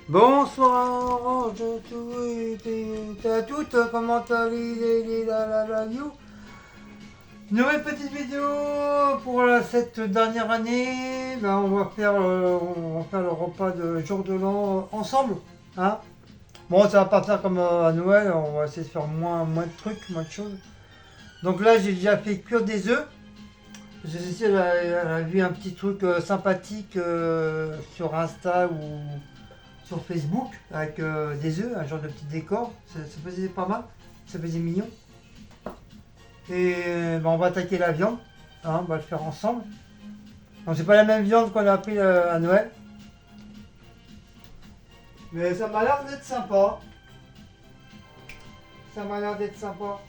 Bonsoir à toutes, comment allez la you. Nouvelle petite vidéo pour cette dernière année. Ben, on va faire le repas de jour de l'an ensemble. Hein, bon, ça va pas faire comme à Noël, on va essayer de faire moins de trucs, moins de choses. Donc là, j'ai déjà fait cuire des œufs. Cécile, elle a vu un petit truc sympathique sur Insta ou sur Facebook avec des œufs, un genre de petit décor. Ça faisait pas mal, ça faisait mignon. Et ben, on va attaquer la viande, hein, on va le faire ensemble. Donc c'est pas la même viande qu'on a pris à Noël. Mais ça m'a l'air d'être sympa. Ça m'a l'air d'être sympa.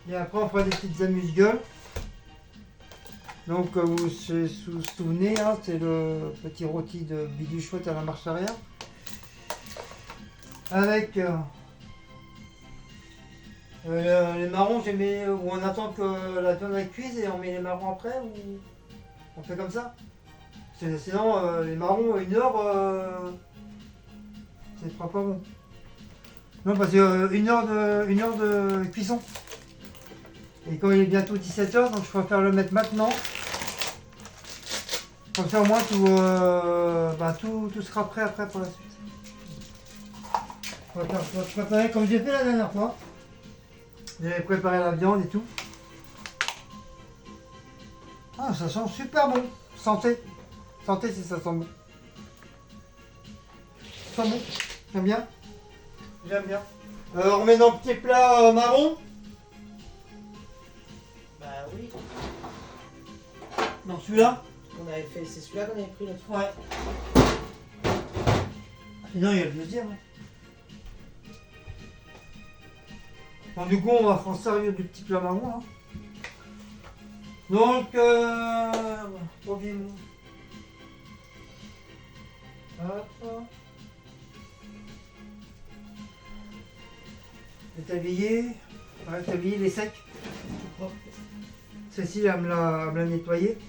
Et après on fera des petites amuse-gueules. Donc vous vous souvenez, hein, c'est le petit rôti de Bidu Chouette à la marche arrière. Avec les marrons, j'ai mis, où on attend que la viande elle cuise et on met les marrons après, ou on fait comme ça. Sinon les marrons, 1 heure, ça ne fera pas bon. Non, parce que 1 heure de cuisson. Et quand il est bientôt 17h, donc je préfère le mettre maintenant. Comme ça au moins tout sera prêt après pour la suite. Je vais préparer comme j'ai fait la dernière fois. J'avais préparé la viande et tout. Ah, ça sent super bon. Santé. Santé si ça sent bon. Ça sent bon. J'aime bien. J'aime bien. On met dans le petit plat marron. Bah oui, Dans celui-là. on avait fait, c'est celui-là qu'on avait pris l'autre fois. Ouais. Sinon il y a le deuxième. Hein. Bon, du coup on va s'en servir du petit plat marron. Hein. Donc hop. Le tablier. Ouais, le tablier il est sec. Tout propre. Celle-ci elle me l'a nettoyé.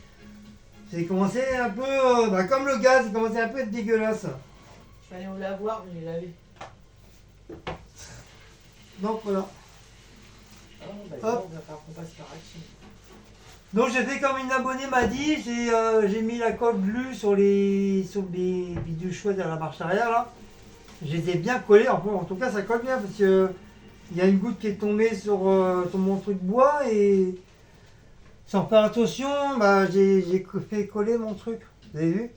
C'est commencé un peu, comme le gaz, il commençait un peu à être dégueulasse. Je vais aller au lavoir, je l'ai lavé. Donc voilà. Ah, bah, Hop. on va faire qu'on passe par action. Donc j'ai fait comme une abonnée m'a dit, j'ai mis la colle glu sur les bidous chouettes à la marche arrière là. Je les ai bien collés, en tout cas ça colle bien parce que il y a une goutte qui est tombée sur mon truc bois et sans faire attention, j'ai fait coller mon truc. Vous avez vu?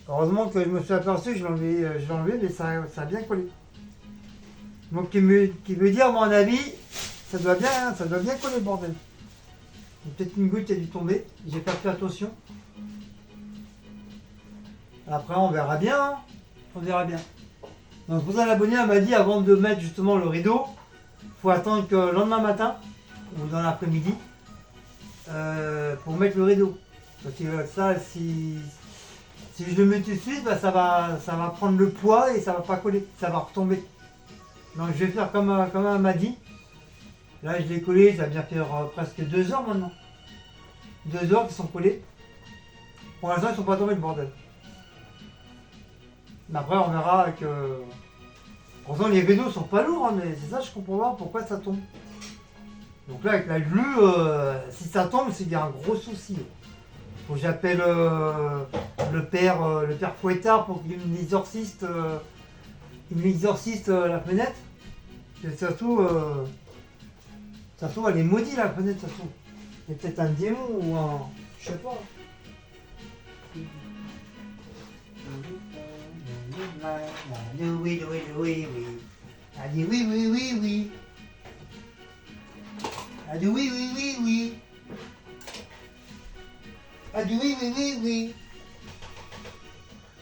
Heureusement que je me suis aperçu, je l'ai enlevé, mais ça a bien collé. Donc qui veut dire, à mon avis, ça doit bien coller le bordel. Il y a peut-être une goutte qui a dû tomber, j'ai pas fait attention. Après on verra bien, hein. On verra bien. Donc pour ça l'abonné m'a dit avant de mettre justement le rideau, faut attendre que le lendemain matin ou dans l'après-midi pour mettre le rideau. Parce que ça, si je le mets tout de suite, ça va prendre le poids et ça va pas coller, ça va retomber. Donc je vais faire comme elle m'a dit. Là je l'ai collé, ça va bien faire presque 2 heures maintenant. 2 heures qui sont collés. Pour l'instant ils sont pas tombés le bordel. Mais après on verra que. Pourtant les rideaux sont pas lourds, hein, mais c'est ça je comprends pas pourquoi ça tombe. Donc là avec la glu, si ça tombe c'est qu'il y a un gros souci. Faut que j'appelle le père Fouettard pour qu'il m'exorciste la fenêtre. Et surtout, elle est maudite la fenêtre, ça se trouve. Il y a peut-être un démon ou un. Je sais pas. Oui. Elle dit oui. Elle dit oui. Elle dit oui.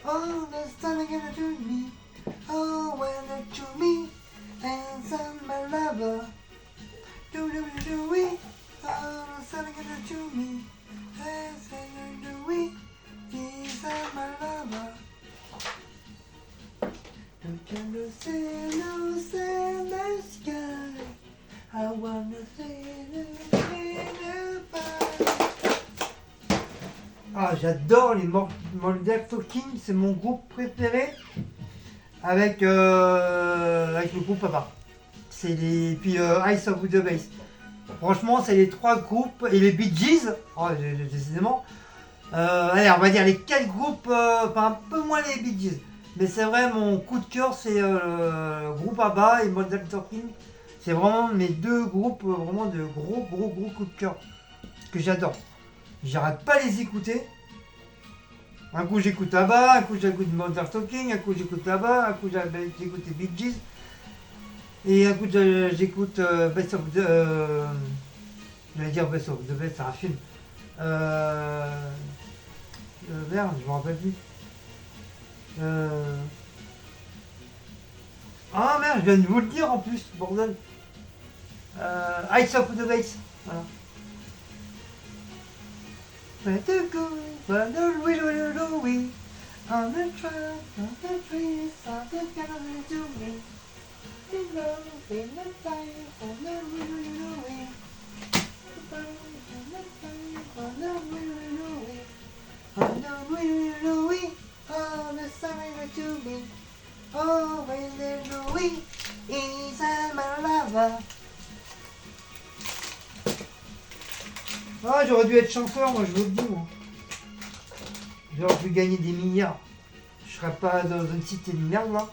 Oh, the sun is gonna do me. Oh, when they do me. And some my lover. Do. Oh, the sun is gonna do me. And some do we. He's my lover. Don't you say the sky. I wanna see the fire. Ah, j'adore les Modern Talking, c'est mon groupe préféré avec le groupe ABBA. C'est les puis Ice of the Base. Franchement, c'est les trois groupes et les Bee Gees, décidément. Allez, on va dire les quatre groupes, enfin un peu moins les Bee Gees. Mais c'est vrai, mon coup de cœur, c'est le groupe ABBA et Modern Talking. C'est vraiment mes deux groupes, vraiment de gros coups de cœur que j'adore. J'arrête pas les écouter. Un coup j'écoute ABBA, un coup j'écoute Modern Talking, un coup j'écoute ABBA, un coup j'écoute les Bee Gees. Et un coup j'écoute Best of the... j'allais dire Best of the Best, c'est un film. Merde, je me rappelle plus. Ah merde, je viens de vous le dire en plus, bordel. Ice of the Base. Voilà. Where to go, where the we on the trail, on the trees, on the gallery to me. In love, in the fire, on the we. On the we, on the summer to me. Oh, when the Louis is my lover. Ah, j'aurais dû être chanteur, moi je vous le dis, moi. J'aurais pu gagner des milliards. Je serais pas dans une cité de merde là.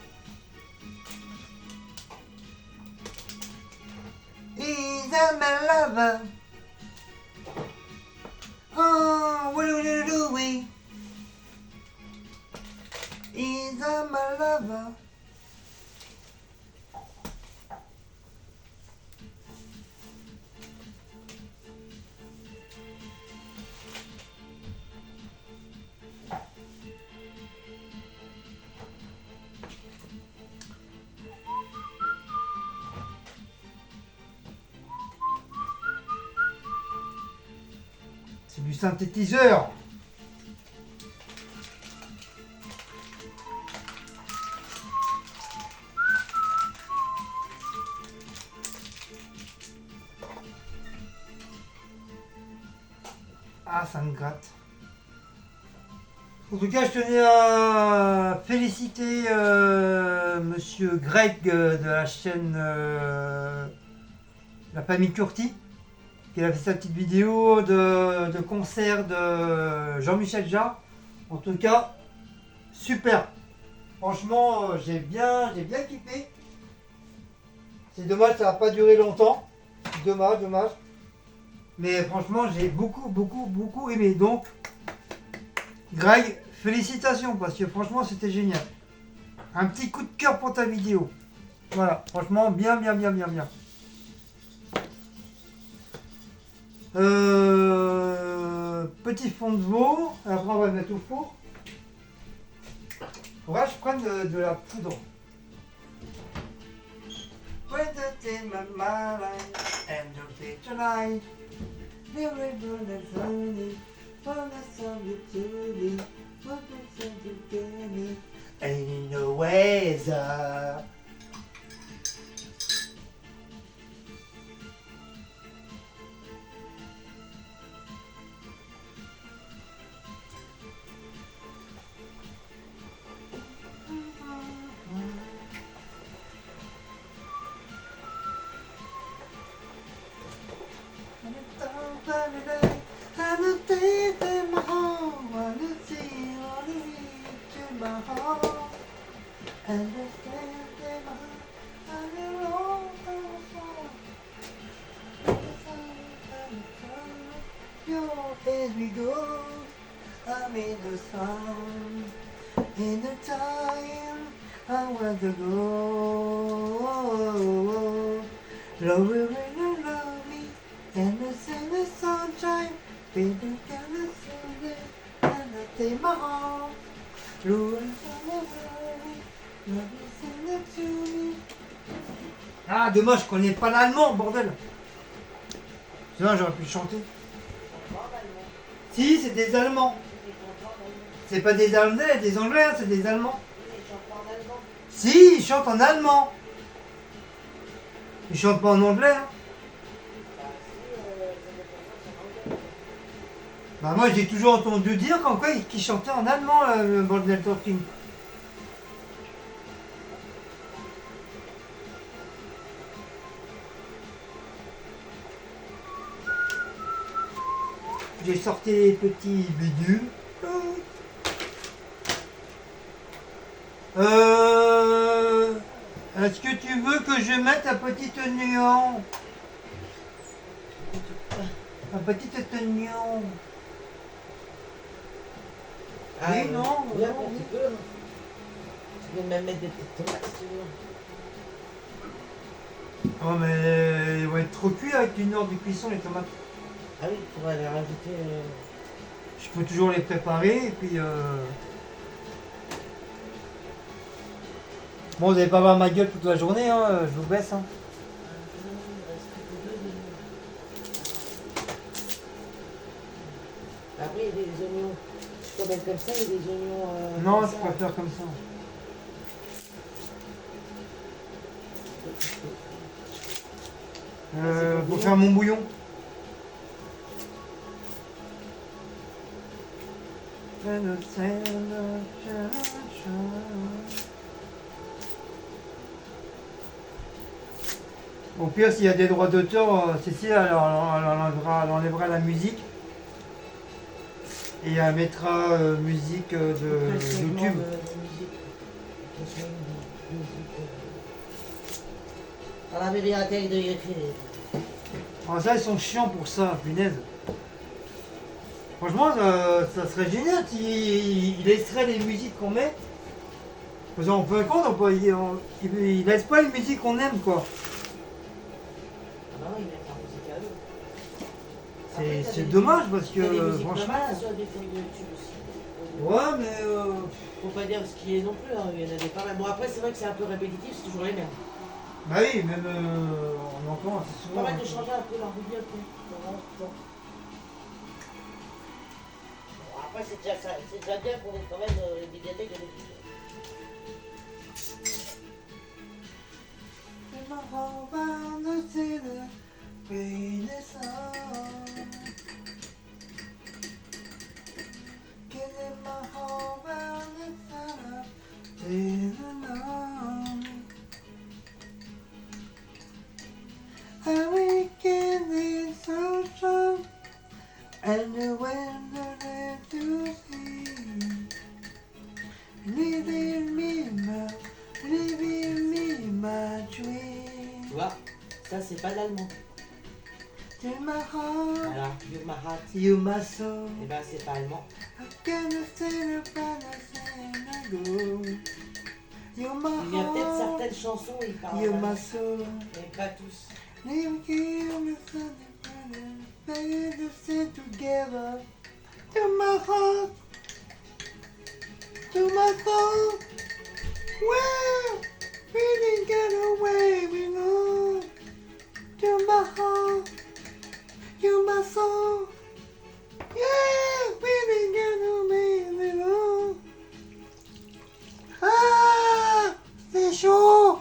Is my lover. Oh, what do you do? Is my lover. C'est du synthétiseur. Ah, ça me gratte. En tout cas, je tenais à féliciter monsieur Greg de la chaîne La Famille Curti, qui a fait sa petite vidéo de concert de Jean-Michel Jarre. En tout cas, super. Franchement, j'ai bien kiffé. C'est dommage, ça n'a pas duré longtemps. Dommage. Mais franchement, j'ai beaucoup aimé. Donc, Greg, félicitations parce que franchement, c'était génial. Un petit coup de cœur pour ta vidéo. Voilà, franchement, bien. Petit fond de veau. Après, on va le mettre au four. Faudra que je prenne de la poudre. When the in my mind and the picture light. Ain't no ways up. I'm deep in my home, wanna see, wanna reach in my heart, and the stand in my heart, and the road from the sun, as we go, I'm in the sun, in the time I want to go. Love will really love me, and the sun is sunshine. Baby, can I see it? And I take my heart. Blue and love me, send it to me. Ah, dommage, je connais pas l'allemand, bordel. Sinon, j'aurais pu le chanter. Si, c'est des Allemands. C'est pas des Anglais, des Anglais, hein, c'est des Allemands. Si, ils chantent en allemand. Ils chantent pas en anglais. Hein. Bah moi j'ai toujours entendu dire qu'en quoi qu'il chantait en allemand le Bordel Talking. J'ai sorti les petits bidules. Est-ce que tu veux que je mette la petite oignon? La petite oignon. Oui, non, oui, non. après, tu peux. Hein. Tu peux même mettre des petites tomates si tu veux. Oh mais ils vont être trop cuits avec une heure de cuisson les tomates. Ah oui, tu pourrais les rajouter. Je peux toujours les préparer et puis Bon, vous n'allez pas voir ma gueule toute la journée, hein, je vous baisse. Hein. Après, il y a des oignons. Tu peux mettre comme ça, il y a des oignons. Non, comme je ça. préfère comme ça. Pour faire mon bouillon. Au pire, s'il y a des droits d'auteur, Cécile elle enlèvera la musique et elle mettra musique de YouTube. Dans la bibliothèque de YouTube. Ah, ça, ils sont chiants pour ça, punaise. Franchement, ça serait génial s'ils laisseraient les musiques qu'on met. Parce qu'en fin de compte, ils laissent pas les musiques qu'on aime, quoi. Ah non, ils mettent la musique à eux. C'est dommage parce que, Il y a des musiques franchement. normales sur des films de YouTube aussi. Ouais, mais. Faut pas dire ce qui est non plus, hein. Il y en a des pas mal. Bon, après, c'est vrai que c'est un peu répétitif, c'est toujours les mêmes. Bah oui, même on entend assez Pas souvent. mal de changer un peu leur rythme. Bon, après, c'est déjà bien qu'on ait quand même les bibliothèques de l'équipe. And the window to see, living me my dream. Tu vois, ça c'est pas l'allemand. To my heart, Voilà, you my heart. you my soul. Et ben c'est pas allemand. I can't stand up and I go. You my Il y a peut-être heart, certaines chansons, ils parlent you allemand, my soul. mais pas tous. Living here with something better to sit together. To my heart, to my soul. Well, we didn't get away, we know. To my heart, to my soul. Yeah, we didn't get away, we know. Ah, c'est chaud.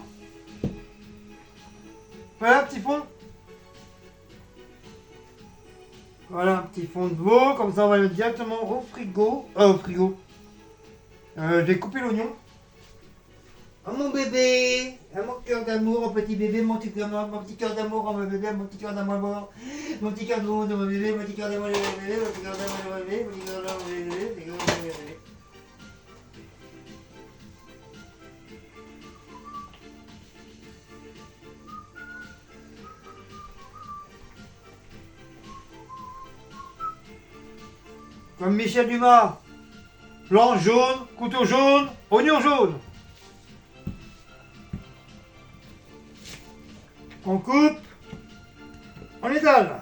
Voilà, petit fond. Voilà, un petit fond de veau, comme ça on va le mettre directement au frigo. Au frigo. Je vais couper l'oignon. Oh mon bébé, à mon cœur d'amour, mon petit bébé, mon petit cœur d'amour, oh mon bébé, mon petit cœur d'amour, mon petit cœur d'amour de mon bébé, mon petit cœur d'amour de mon bébé, mon petit cœur d'amour de mon bébé, mon petit cœur d'amour de mon bébé, mon petit cœur d'amour de mon bébé. Comme Michel Dumas. Blanc, jaune, couteau jaune, oignon jaune. On coupe, on étale.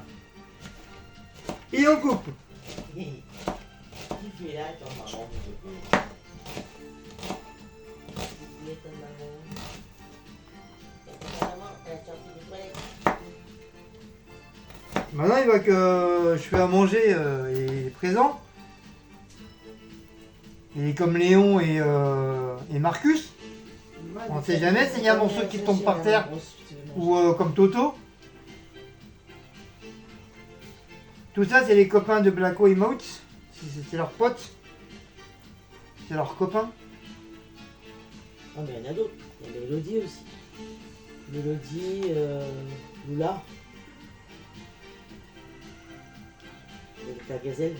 Et on coupe. Qui fait là, ton maman? Qui est ton maman? Ta maman, elle a sorti des toilettes. Maintenant, il va que je fais à manger, il est présent. Il est comme Léon et Marcus. On sait jamais s'il y a un morceau qui tombe par terre. Ou comme Toto. Tout ça, c'est les copains de Blacko et Mouth. C'est leurs potes. C'est leurs copains. Ah, mais il y en a d'autres. Il y a Mélodie aussi. Mélodie, Lula. La gazelle.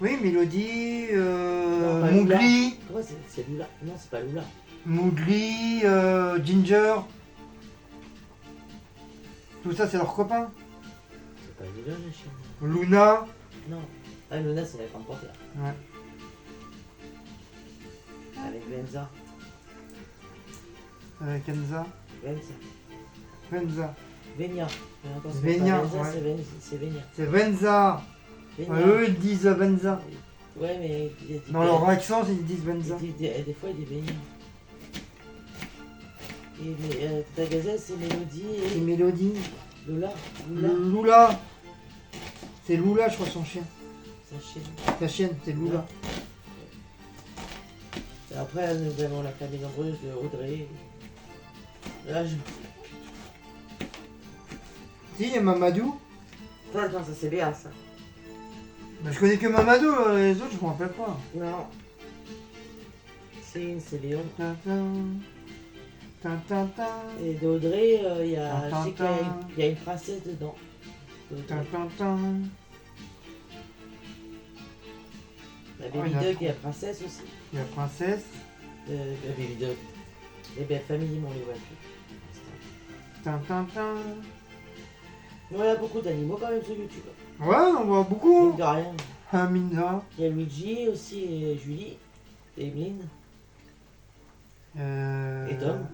Oui, Mélodie, Non, pas Mowgli, Comment c'est Lula? Non, c'est pas Lula. Mowgli, Ginger. Tout ça, c'est leurs copains. C'est pas Lula, la chienne. Luna. Non. Ah, Luna, c'est la grande panthère. Ouais. Avec Venza. Kenza. Venza. Venza. Venia. Mais encore, c'est Venia, pas Venza, ouais. c'est Venia. C'est Venza. Venia. Eux, ils disent Venza. Ouais, mais. Dans leur accent, ils disent Venza. Des fois, il dit Venia. Et ta gazelle, c'est Mélodie C'est et Mélodie. Lula. Lula. Lula. C'est Lula, je crois, son chien. Sa chienne. Sa chienne, c'est Lula. Et après, nous avons la famille nombreuse de Audrey. Là, je. Si, il y a Mamadou. Attends, ça c'est bien ça. Bah, je connais que Mamadou, les autres, je me rappelle pas. Non. C'est Léon. Tintin. Tintin. Et d'Audrey, il y a, Tintin. je sais qu'il y a une princesse dedans. d'Audrey. Tintin. La Oh, Baby il y a Dog trop. et la princesse aussi. La princesse. La Baby Dog. Les belles familles, on les voit plus. Tintin. Bon, il y a beaucoup d'animaux quand même sur YouTube. Ouais, on voit beaucoup. Mine de rien. Ah, Minda. Il y a Luigi aussi et Julie. Et Emeline. Et Tom.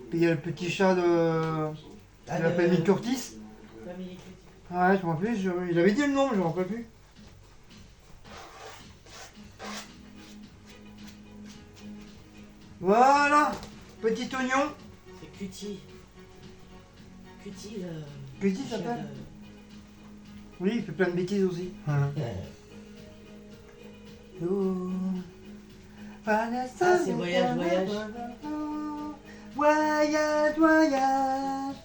Puis il y a le petit chat de. Il s'appelle Mick Curtis. Famille Critique. Ouais, je me rappelle plus. Il avait dit le nom, je me rappelle plus. Voilà. Petit oignon. C'est Cutie. Cutie, Cutie, ça s'appelle. Oui, il fait plein de bêtises aussi. Oh. Ah, c'est Voyage, Voyage. Voyage, voyage.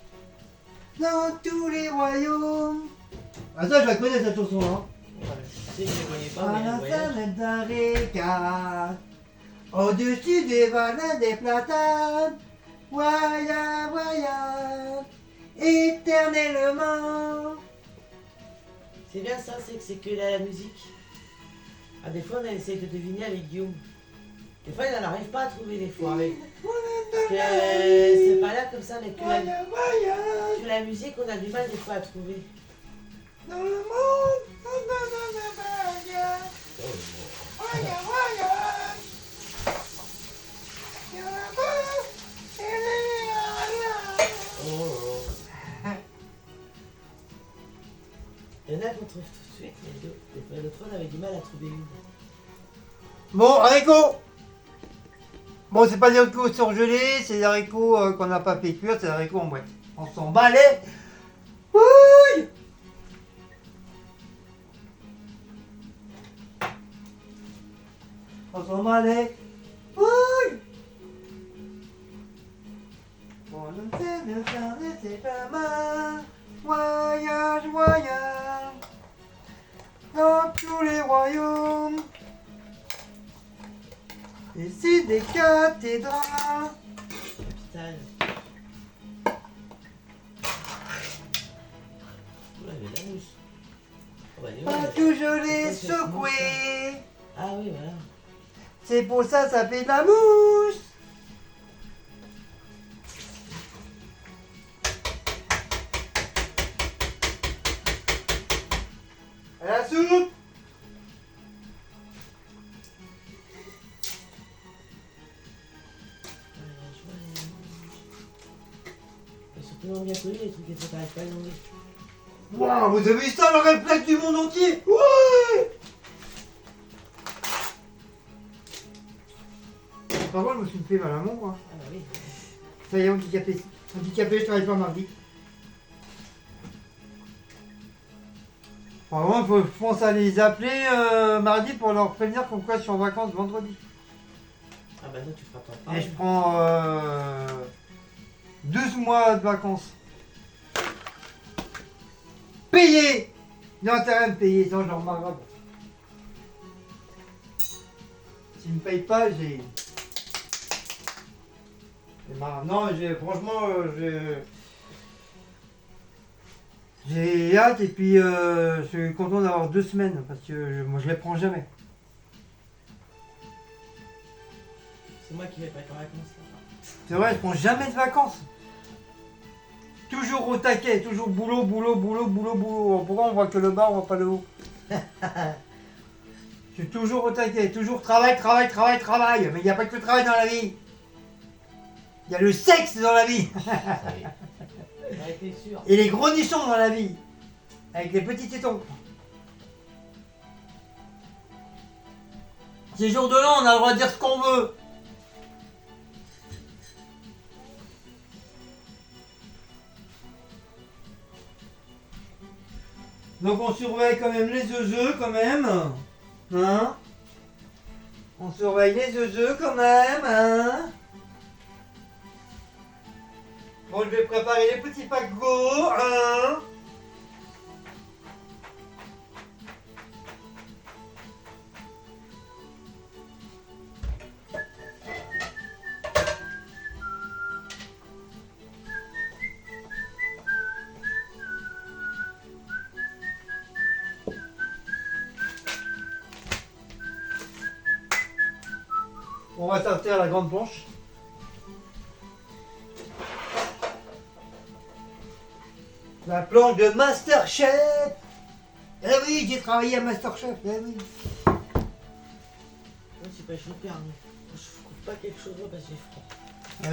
Dans tous les royaumes. Ah ça, je la connais cette chanson-là. Je sais que je ne connais pas, À mais la Voyage. fenêtre d'un régal, au-dessus des bananes des platanes. Voyage, voyage, éternellement. C'est bien ça, c'est que la musique. Ah, des fois, on essaie de deviner avec Guillaume. Des fois, il n'arrive pas à trouver des fois. Parce que c'est pas là comme ça, mais Voyage, voyage, que la musique, on a du mal des fois à trouver. dans le monde, voyage, voyage, voyage. Il y en a pas, et les Oh. Il y en a qu'on trouve tout de suite, mais des fois, l'autre fois, on avait du mal à trouver une. Bon, haricots. Bon, c'est pas des haricots surgelés, c'est des haricots qu'on n'a pas fait cuire, c'est des haricots en boîte. On s'en balait. Oui. On s'en balait. Oui. On ne sait de faire c'est pas mal. Voyage, voyage. Dans tous les royaumes. Et c'est des cathédrales. Capitale. Oula, il y avait de la mousse. Oh, bah, elle est Pas bonne, toujours les Pourquoi cette secouer. Ah oui, voilà. C'est pour ça ça fait de la mousse. À la soupe. Et surtout dans le bien connu, les trucs qui ne t'arrivent pas à demander. Waouh, vous avez vu ça, le réflexe du monde entier. Ouais. Par contre, je me suis fait mal à mon quoi. Ah bah oui. Ça y est, handicapé. Handicapé, je travaille pas mardi. Vraiment, je pense à les appeler mardi pour leur prévenir comme quoi je suis en vacances vendredi. Ah bah toi tu feras ton Et pareil. je prends 12 mois de vacances. payer. Il a intérêt à me payer, sinon je leur remarquerai pas. S'il me paye pas, j'ai marre. Non, franchement, j'ai hâte et puis je suis content d'avoir 2 semaines parce que moi je les prends jamais. C'est moi qui vais pas être en vacances là. C'est vrai, je prends jamais de vacances. Toujours au taquet, toujours boulot, boulot, boulot, boulot, boulot. Pourquoi on voit que le bas, on voit pas le haut? Je suis toujours au taquet, toujours travail, travail, travail, travail. Mais il n'y a pas que le travail dans la vie. Il y a le sexe dans la vie. Ouais, t'es sûr. Et les gros nichons dans la vie. Avec les petits tétons. Ces jours de l'an, on a le droit de dire ce qu'on veut. Donc on surveille quand même les œufs quand même. Hein? On surveille les œufs quand même, hein? Bon, je vais préparer les petits paquebots, hein? On va sortir la grande planche. La planche de Masterchef. Eh oui, j'ai travaillé à Masterchef, eh oui. Moi, c'est pas super, hein. Je trouve pas quelque chose là parce que j'ai froid.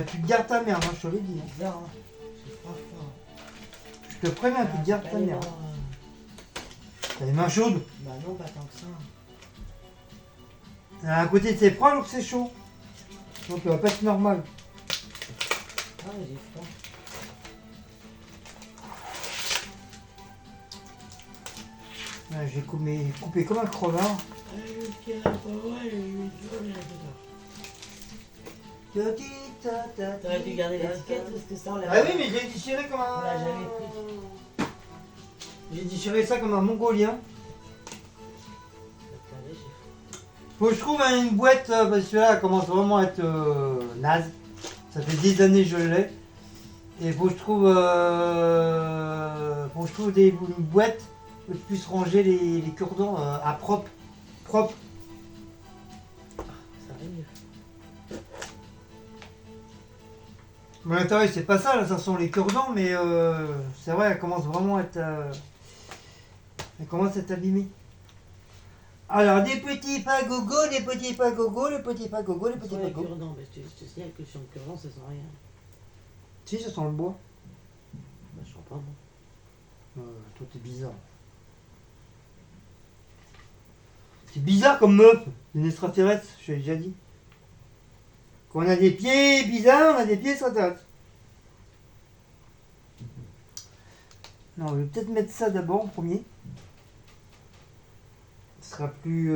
Tu te gardes ta mère, moi je te l'ai dit. C'est bizarre, hein. J'ai froid fort. Je te préviens, tu te gardes ta mère. T'as les mains chaudes. Bah non, pas tant que ça. À côté c'est froid donc c'est chaud. Donc ça va pas être normal. Ah, mais j'ai froid. J'ai coupé comme un crevard. T'aurais dû garder l'étiquette parce que ça on l'a. Ah oui, mais j'ai déchiré comme On un. l'a jamais pris. J'ai déchiré ça comme un mongolien. Regardez, j'ai froid. Faut que je trouve une boîte parce que là elle commence vraiment à être naze. Ça fait des années que je l'ai. Et faut que je trouve, une boîte où je puisse ranger les cure-dents à propre. Propre. Ça va mieux. Mon intérêt c'est pas ça, là, ça sont les cure-dents, mais c'est vrai, elle commence vraiment à être. Elle commence à être abîmée. Alors, des petits pagogos, des petits pagogos, les petits pagogos, les petits Sur les pagogos. cure-dents, parce que je te signale que sur le cure-dent ça sent rien. Si, ça sent le bois. Bah, je sens pas moi. Toi, t'es bizarre. C'est bizarre comme meuf, une extraterrestre, je l'ai déjà dit. Quand on a des pieds bizarres, on a des pieds extraterrestres. Non, je vais peut-être mettre ça d'abord en premier. Ce sera plus.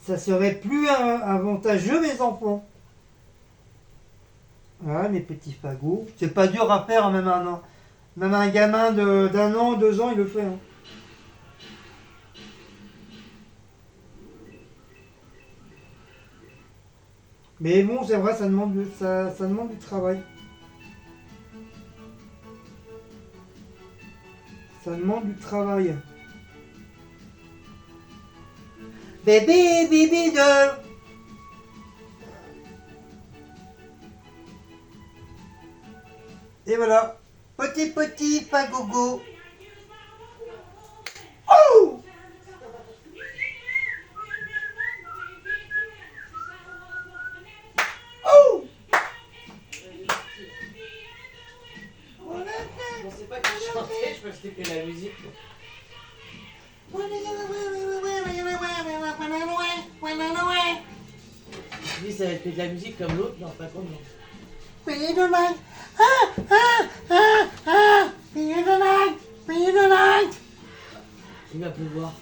Ça serait plus avantageux, mes enfants. Voilà, mes petits fagots. C'est pas dur à faire, même un gamin d'un an, 2 ans, il le fait. Hein. Mais bon, c'est vrai, ça demande du travail. Ça demande du travail. Bébé, bibi de. Et voilà. Petit fagogo. Oh! Oh! Je pensais pas que je chantais, je pensais que la musique. Je dis ça va être que de la musique comme l'autre, non pas comme l'autre. Il va pleuvoir.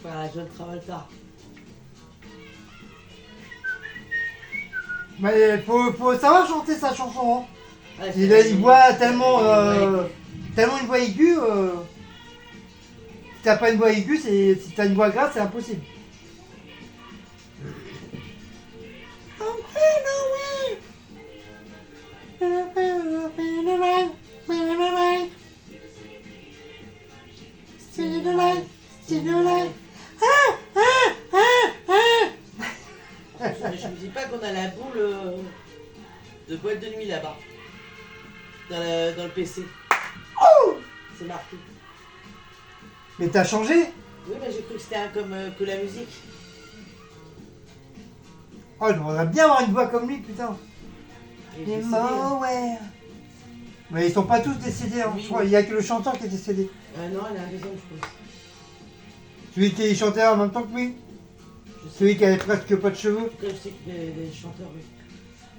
Voilà, John Travolta. Mais faut savoir chanter sa chanson. Hein. Ouais, Il a c'est- une voix tellement, Ouais. tellement une voix aiguë. Si t'as pas une voix aiguë, si t'as une voix grave, c'est impossible. Mais je me dis pas qu'on a la boule de boîte de nuit là-bas. Dans le PC. C'est marqué. Mais t'as changé? Oui, mais j'ai cru que c'était un comme que la musique. Oh, j'aimerais bien avoir une voix comme lui, putain. Et Les j'ai cédé, hein. mots, ouais. Mais ils sont pas tous décédés, hein. Oui. Je crois il y a que le chanteur qui est décédé. Non, elle a un deuxième, je pense. Celui qui chantait en même temps que lui. Je sais. Celui qui avait presque pas de cheveux. En tout cas, je sais que les chanteurs, oui.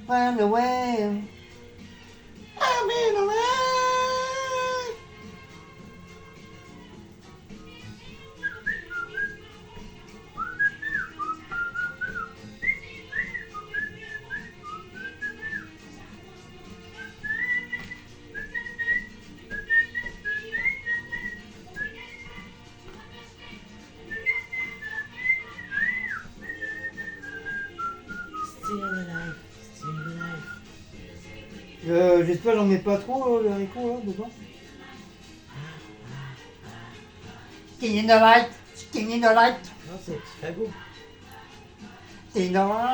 Run away. I'm in away. Still alive, still alive. J'espère que j'en mets pas trop le haricot là dedans. Skin in the light, skin in the light, Non, c'est petit fagot. skin in the light.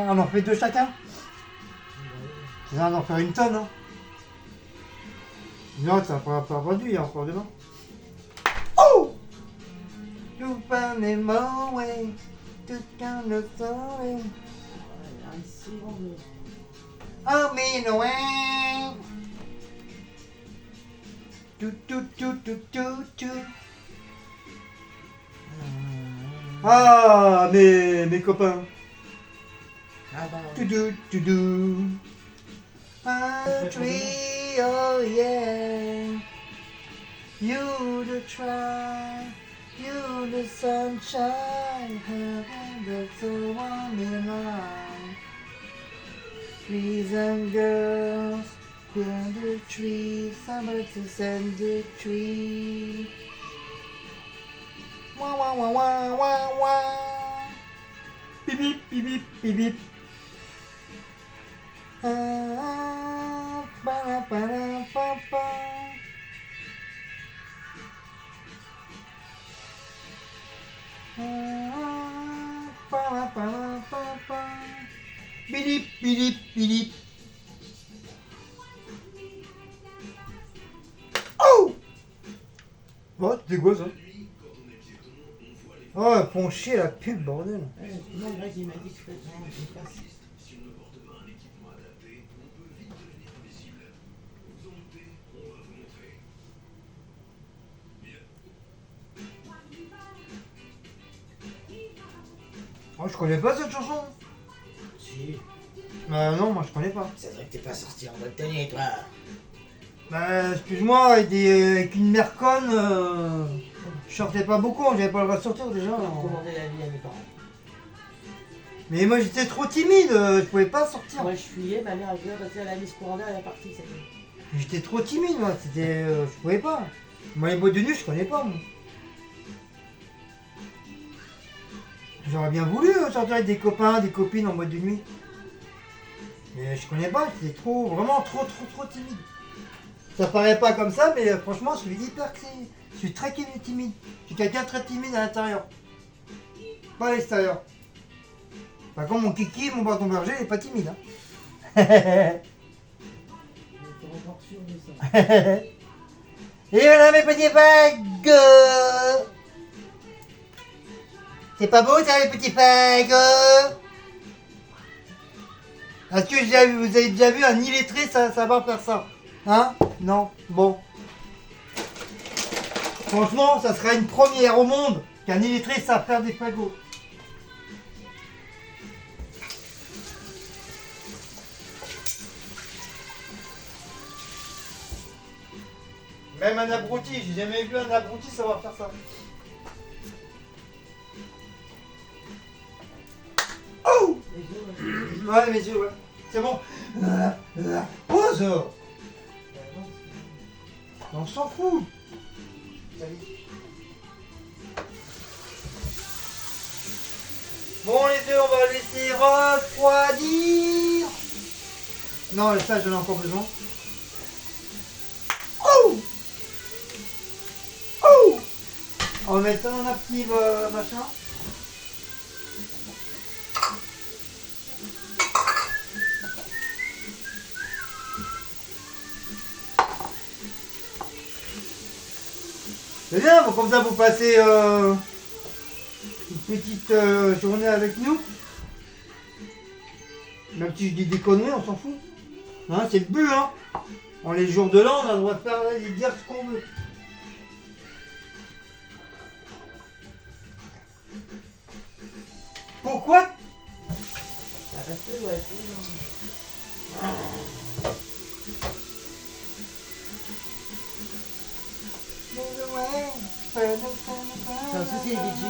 On en fait deux chacun. C'est ça, on en fait une tonne. Hein. Non, ça n'a pas produit, il y a encore demain. Oh! You found me my way to count the story. Un sirop de... Oh, me no way. Tu, tu, tu, tu, tu, tu. Ah, mes copains. Ah bah, Tu, tu, tu, tu. A tree, oh yeah. You the try, you the sunshine, heaven that's so warm in mine. Trees and girls, climb the tree, somebody to send the tree. Wah wah wah wah wah wah. Beep beep beep beep beep beep. Ah, ba da ba da ba ba. Bidip, bidip, bidip. Oh! Bon, c'était quoi ça? Oh, ils font chier la pub, bordel. non, le mec il m'a dit que je faisais une passe. Oh, je connais pas cette chanson. Si. Non, moi je connais pas. C'est vrai que t'es pas sorti en bonne tenue, toi. Bah, excuse-moi, avec une mère conne, je sortais pas beaucoup, j'avais pas le droit de sortir déjà. On commandait la vie à mes parents. Mais moi j'étais trop timide, je pouvais pas sortir. Moi je fuyais, ma mère elle parce qu'elle a mis ce courant d'air, elle est partie. Ça y est. J'étais trop timide, moi, c'était. Je pouvais pas. Moi, les boîtes de nuit, je connais pas, moi. J'aurais bien voulu sortir avec des copains, des copines en boîte de nuit. Mais je connais pas, j'étais trop, vraiment trop timide. Ça paraît pas comme ça, mais franchement, je suis hyper timide. Je suis très timide. Je suis quelqu'un de très timide à l'intérieur. Pas à l'extérieur. Par contre, mon kiki, mon bâton berger, il est pas timide. Hein. J'étais encore sûr de ça. Et voilà mes petits bagues. C'est pas beau ça les petits bagues. Est-ce que vous avez déjà vu un illettré ça va faire ça? Hein? Non? Bon. Franchement, ça serait une première au monde qu'un illettré sache faire des fagots. Même un abruti, j'ai jamais vu un abruti savoir faire ça. Oh! Ouais, mes yeux, ouais. C'est bon. Pause! On s'en fout. Bon, les œufs, on va laisser refroidir. Non, ça, j'en ai encore besoin. Oh! Oh! On va mettre ça dans un petit machin. C'est bien, bon, comme ça vous passez une petite journée avec nous. Même si je dis des conneries, on s'en fout. Hein, c'est le but, hein. En les jours de l'an, on a le droit de faire et dire ce qu'on veut. Pourquoi? Parce que, ouais, ça aussi, c'est les Bee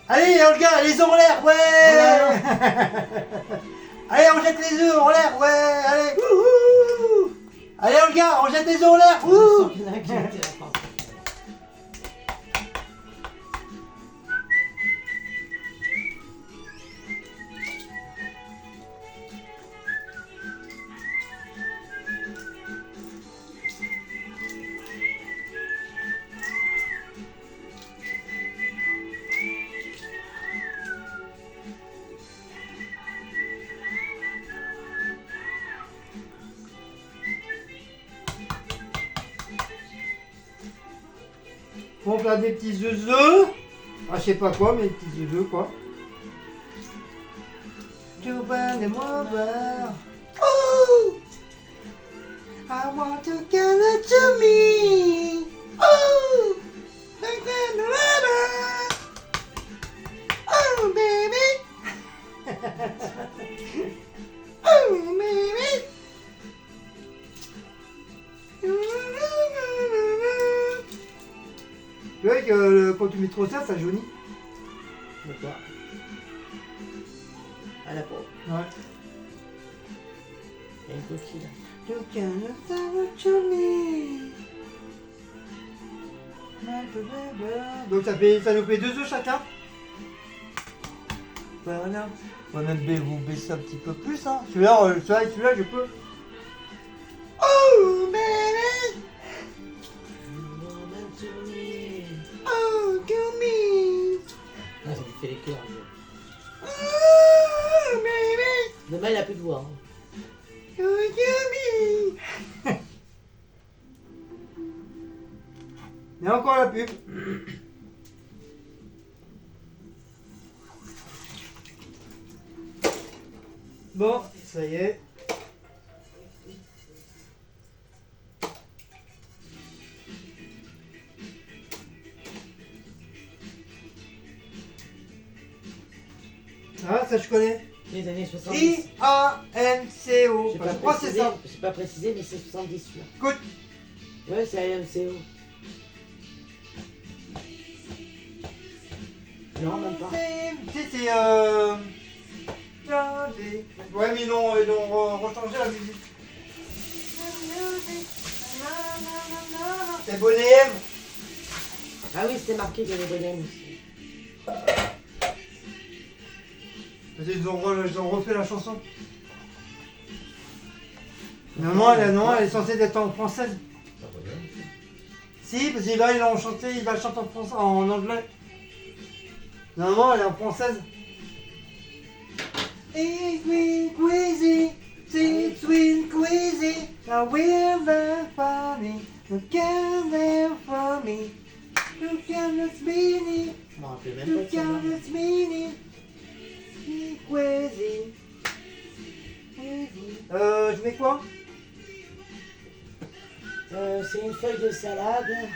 Allez, Olga, les œufs en l'air, ouais. Allez, on jette les œufs en l'air, ouais. Allez, wouhou. Allez, Olga, on jette les œufs en l'air, wouhou. On fait des petits œufs. Ah, je sais pas quoi, mais des petits œufs, quoi. Tu veux des moins beurre. Oh! I want to get it to me. Oh! Like that rubber. Oh, baby. Oh, baby. Tu vois que quand tu mets trop ça, ça jaunit. De quoi? À la peau. Ouais. Il y a une coquille là. You can understand to me. Donc ça nous fait 2 œufs chacun. Voilà. On va même vous baisser un petit peu plus. Hein. Celui-là, je peux. Oh, baby! Oh, to me! Ah, ça lui fait les cœurs. Oh, baby! Demain, il a plus de voix. Hein. Oh, to me! Il y a encore la pub. Bon, ça y est. Ah, ça je connais. Les années 70. I-A-M-C-O. J'ai Je pas crois que c'est précisé, ça. j'ai pas précisé, mais c'est 70 celui-là. Écoute. Ouais, c'est AMCO. Non, même pas. Tu sais, c'est ouais, mais ils ont rechangé la musique. C'est Bonhomme. Ah oui, c'était marqué qu'il y avait Bonhomme aussi. Ils ont refait la chanson. Non, elle est censée être en française. Pas Bonhomme, ça. Si, parce qu'il va, il va chanter en français, en anglais. Non, elle est en française. It's been crazy, it's been crazy. Now we're very funny, you can't live for me. You can't spin it, Je m'en rappelle même you pas de ça. can't spin it. It's crazy. Je mets quoi? C'est une feuille de salade.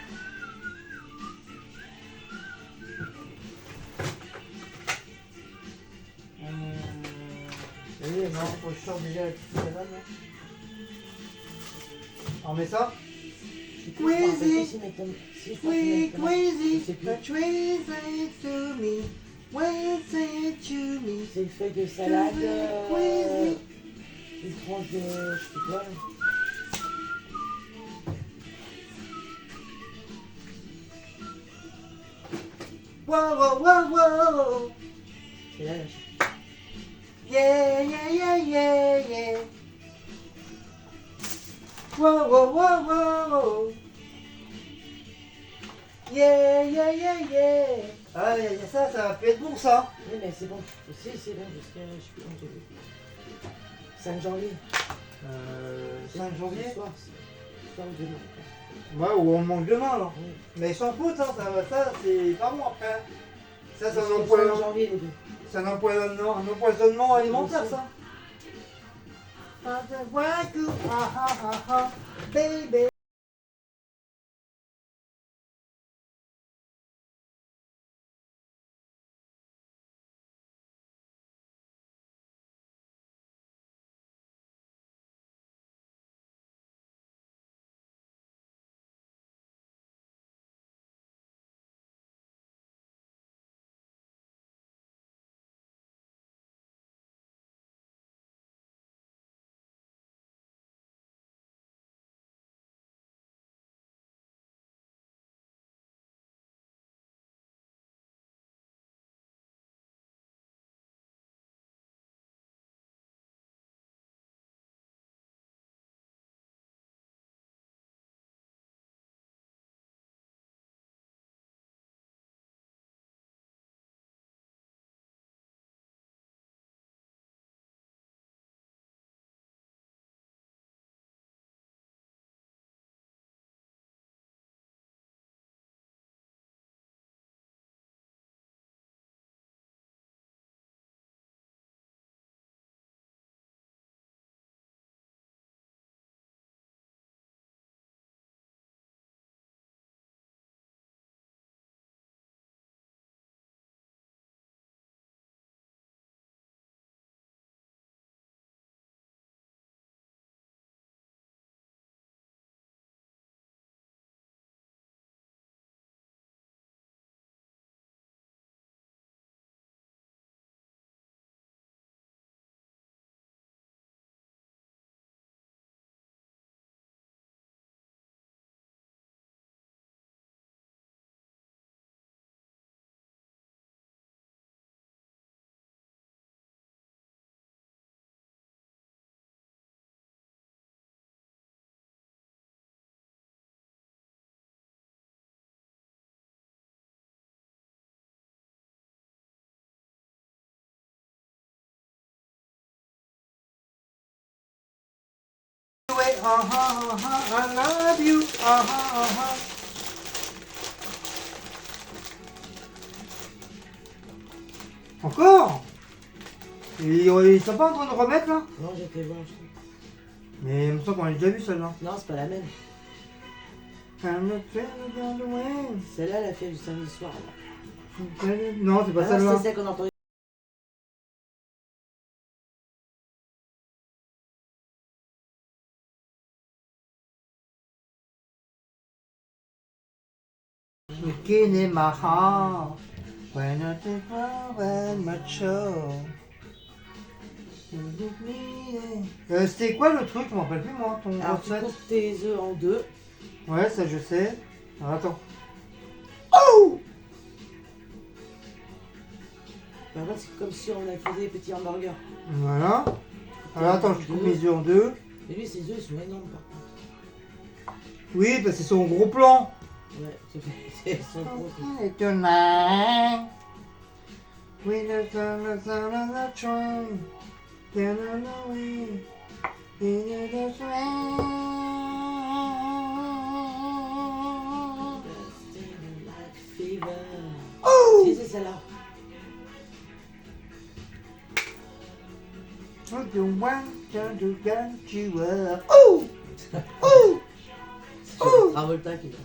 Oui, non, faut que je sorte déjà la petite salade là. On met ça? Crazy. We crazy, Je sais plus. but crazy to me, crazy to me. C'est une feuille de salade. Crazy. Une tranche de. Je sais plus quoi là. Wow, wow, wow, wow. C'est là, là. Yeah, yeah, yeah, yeah, yeah. Wow, wow, wow, wow. Yeah, yeah, yeah, yeah. Ah, ça va peut être bon ça. Oui, mais c'est bon. Si, c'est bon, jusqu'à. Je sais plus quand j'ai vu. 5 janvier. 5 janvier. Ce soir, ce soir ou demain. Ouais, ou on mange demain alors. Oui. Mais sans faute, hein, ça c'est pas bon après. Ça, c'est un Jusqu'au 5 empoisonnement. janvier, les deux. C'est un empoisonnement alimentaire, ça. Baby. I love you. Encore? Ils sont pas en train de remettre là? Non, j'étais bon, je trouve. Mais il me semble qu'on l'a déjà vu celle-là. Non, c'est pas la même. I'm not feeling down the wind. Celle-là, elle a fait du samedi soir. Là. Non, c'est pas Ah, celle-là. c'est celle qu'on entendait. Looking in my heart when I take when my show. C'était quoi le truc? Je m'en rappelle plus moi. Ton Alors, tu recette. coupes tes œufs en deux. Ouais, ça je sais. Alors, attends. Oh! Par contre, c'est comme si on avait fait des petits hamburgers. Voilà. Alors attends, je coupe mes œufs en deux. Et lui, ses œufs, ils sont énormes par contre. Oui, parce que c'est son gros plan. Ouais, c'est son gros. Et tonight, we the sound of the train, down on the way, in the train. Oh! Si, c'est celle-là. I don't want to get you up. Oh! Oh! C'est Travolta qui danse.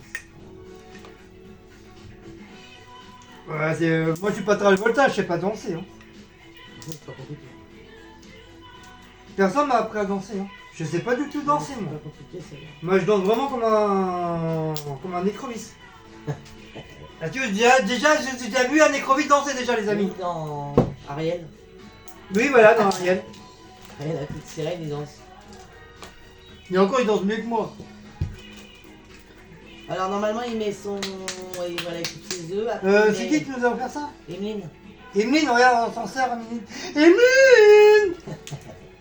Ouais, moi je suis pas Travolta, je sais pas danser. Hein. C'est pas compliqué. Personne m'a appris à danser. Hein. Je sais pas du tout danser C'est moi. pas compliqué celle-là. Moi je danse vraiment comme un écrevisse. Ah, tu veux, déjà j'ai déjà vu un écrevisse danser déjà les amis. Oui, dans Ariel. Oui voilà dans Ariel. Ariel, la petite sirène, il danse. Et encore il danse mieux que moi. Alors normalement il met son. Et voilà, il coupe ses œufs. Après, C'est qui nous a offert ça? Emeline. Emeline, regarde, on s'en sert Emeline. Emeline.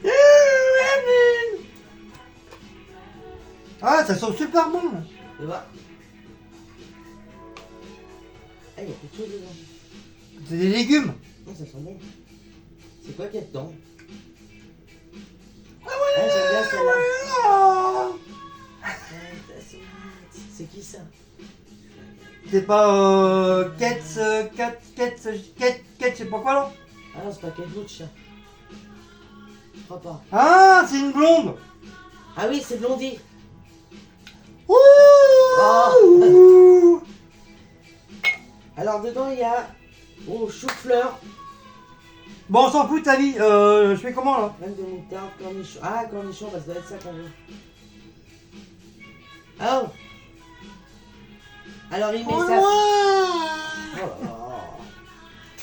Emeline. Ah ça sent super bon. Tu vois. Ah, il y a quelque chose dedans. C'est des légumes. Oh, ça sent bon. C'est quoi qu'il y a dedans? Ah j'aime bien celle-là. Ah. C'est qui ça? C'est pas Ketz, je sais pas quoi là. Ah non, c'est pas Kate Bush ça. Je crois pas. Ah c'est une blonde. Ah oui, c'est Blondie. Ouh. Oh. Alors dedans il y a chou-fleur, Bon on s'en fout de ta vie, je fais comment là? graines de moutarde, cornichon. Ah cornichon, bah, ça doit être ça qu'on veut. Oh. Alors il met ça. Oh là là.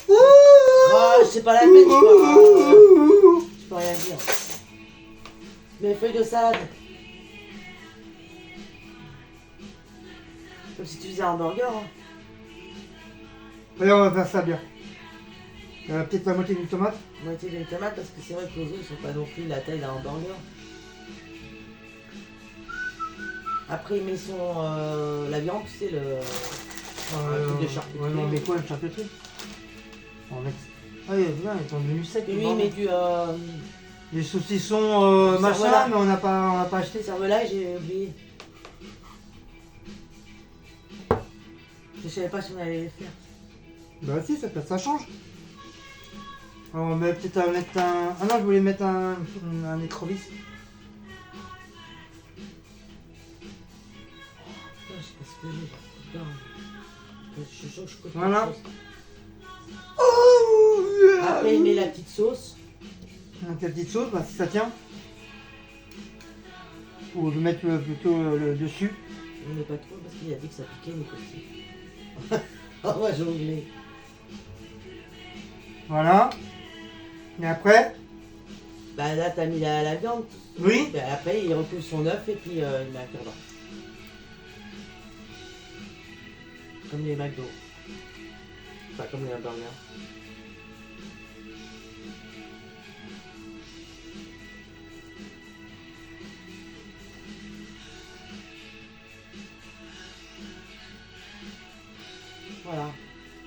Oh, c'est pas la peine, je peux rien dire. Mais feuilles de salade. Comme si tu faisais un hamburger. Hein. Allez on va faire ça bien. Peut-être la moitié d'une tomate. Moitié d'une tomate parce que c'est vrai que les œufs ne sont pas non plus la taille d'un hamburger. Après il met la viande, tu sais, le truc de charcuterie. Ouais non mais quoi une charcuterie? On va mettre... Ah il sont devenus secs. Et lui il met du des saucissons machin cervelas. mais on n'a pas acheté. cervelas, j'ai oublié. Je savais pas si on allait les faire. Bah si ça change. Alors on va peut-être mettre un... Ah non je voulais mettre un écrevisse. Putain, je sais pas ce que j'ai. Putain. Je suis chaud que je coûte Voilà. quelque chose. Oh, Après il met la petite sauce. donc la petite sauce, bah, si ça tient. Ou je vais mettre plutôt le dessus. On met pas trop parce qu'il a dit que ça piquait les aussi. On va jongler. Voilà. Et après? Bah là t'as mis la viande. Oui. Bah, après il recoule son œuf et puis il met un cure-dent. Comme les McDo. Enfin comme les hamburgers. Voilà.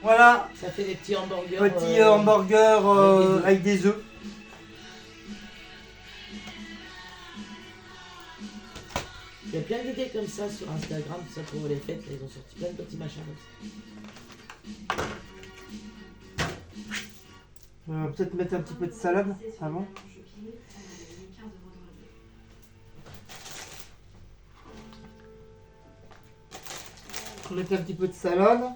Voilà. Ça fait des petits hamburgers. Petit hamburger avec des œufs. Il y a plein d'idées comme ça sur Instagram, tout ça pour les fêtes, ils ont sorti plein de petits machins comme ça. Peut-être mettre un petit peu de salade avant. Mettre un petit peu de salade.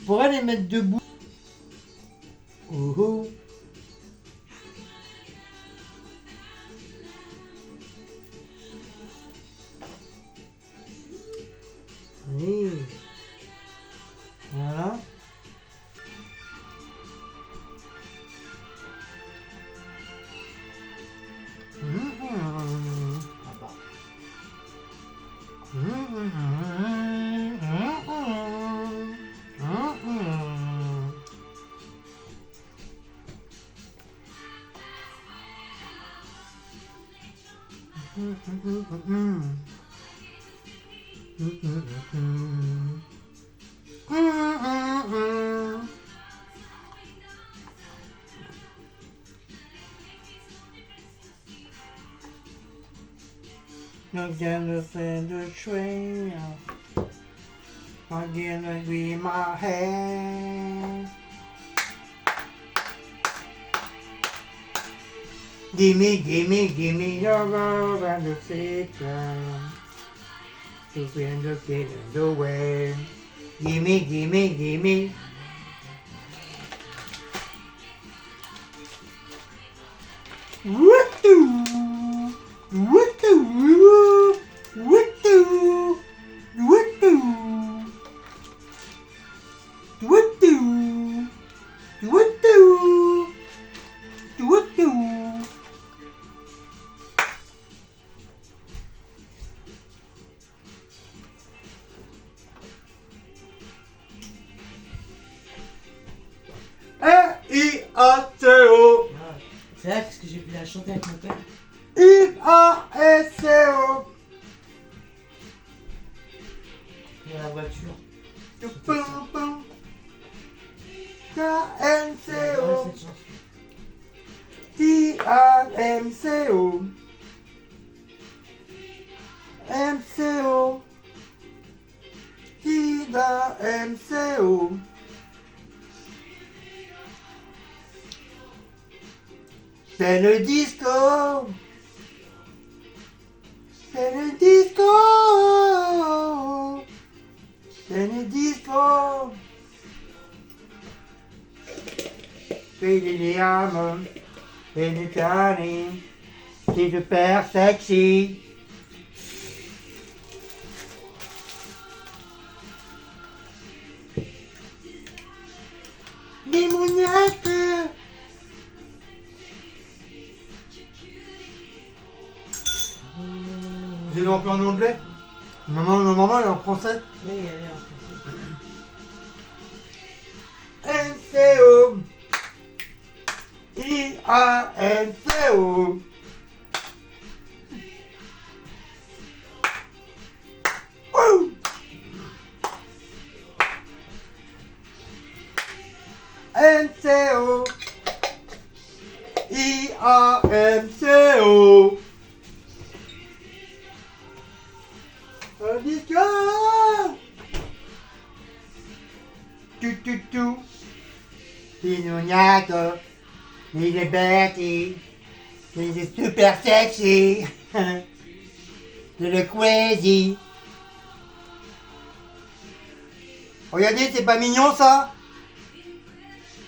pourrais les mettre debout. Oh oh. Allez. Voilà. I'm gonna send a train. I'm gonna be my hand. Gimme your love and the secret. To bring the kid in the way. Gimme. Woo-hoo! Woo-hoo! Woo-hoo! Woo-hoo! Woo-hoo! Woo-hoo! Woo-hoo! I-A-C-O. C'est là parce que j'ai pu la chanter avec mon père. I-A-S-C-O. Dans la voiture. K-N-C-O. Cette chanson. T-A-M-C-O. M-C-O. T-A-M-C-O. C'est le disco. C'est le disco. C'est le disco. William, Benitani, c'est super sexy. Démoniaque. J'ai lu un peu en anglais. Maman, elle est en français. Oui, elle est en français. N-C-O. I-A-N-C-O. Woo! N-C-O. I-A-N-C-O. Un disco. Tout. Pinognac. Il est bête, il est super sexy. C'est le crazy. Regardez, c'est pas mignon ça?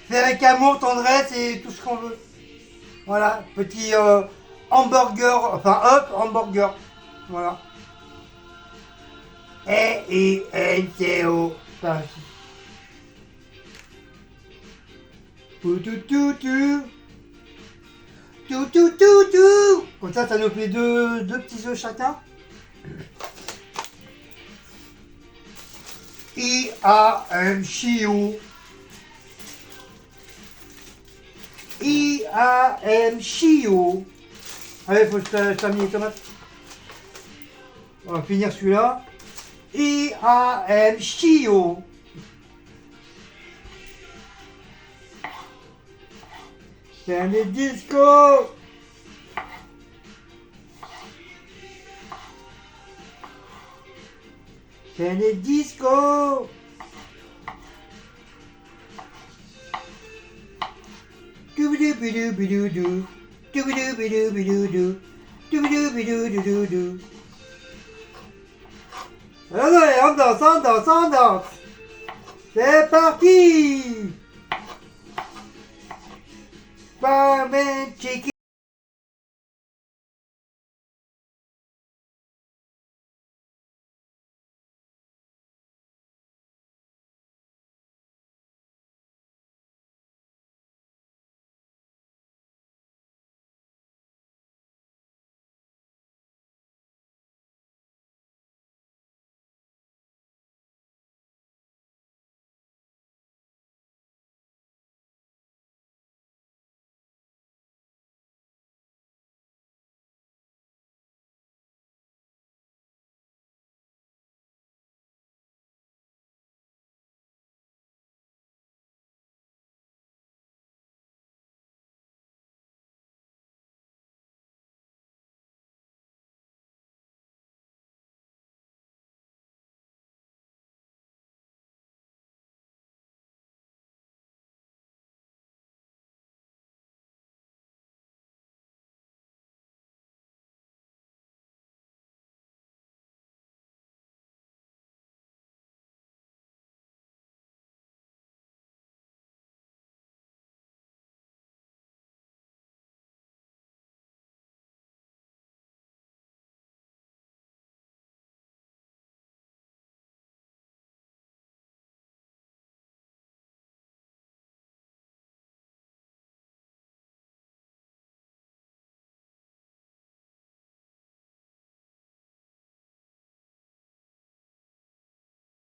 Faire avec amour, tendresse et tout ce qu'on veut. Voilà, petit hamburger, enfin hop, hamburger. Voilà. E-I-N-C-O. Enfin, tout. Comme ça nous fait deux petits œufs chacun. I-A-M-C-O. I-A-M-C-O. Allez, faut que je termine les tomates. On va finir celui-là. I-A-M-C-O. C'est le disco. C'est le disco. Doubidou-bidou-bidou-dou. Doubidou-bidou-bidou-dou. Doubidou-bidou-dou-dou-dou. Allez, on danse. C'est parti. Barman chicken.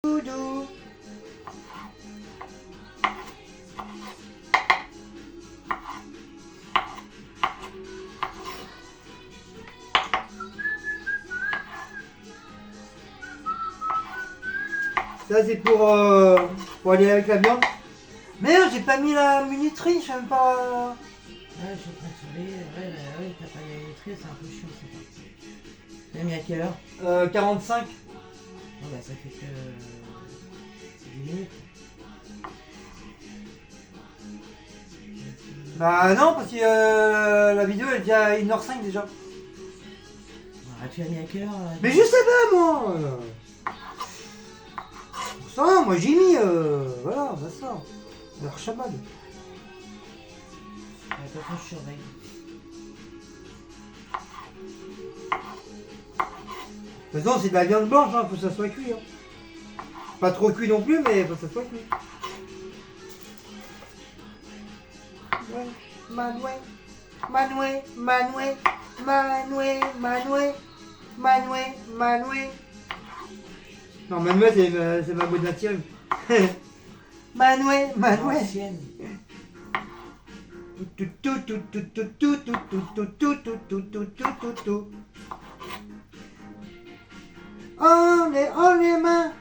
Doudou. Ça c'est pour aller avec la viande. Merde, j'ai pas mis la minuterie, je sais même pas. Ouais, je suis en train de surveiller. Ouais, t'as pas les traits, c'est un peu chiant, c'est pas. T'as mis à quelle heure? 45. Oh, bah, ça fait que. C'est 10 minutes. Bah non, parce que la vidéo elle est déjà à 1h05 déjà. Ah, tu l'as mis à quelle heure là? Mais je sais pas moi. Ça va, moi j'ai mis voilà, bah ça. Leur chamade. Attention, je surveille. De toute façon c'est de la viande blanche, hein, faut que ça soit cuit. Hein. Pas trop cuit non plus, mais faut que ça soit cuit. Ouais, Manuel, Manuel, Manuel, Manuel, Manuel, Manuel, Manuel. Non, Manuel c'est ma boîte d'intérim. Manuel, Manuel. Ancienne. On est main.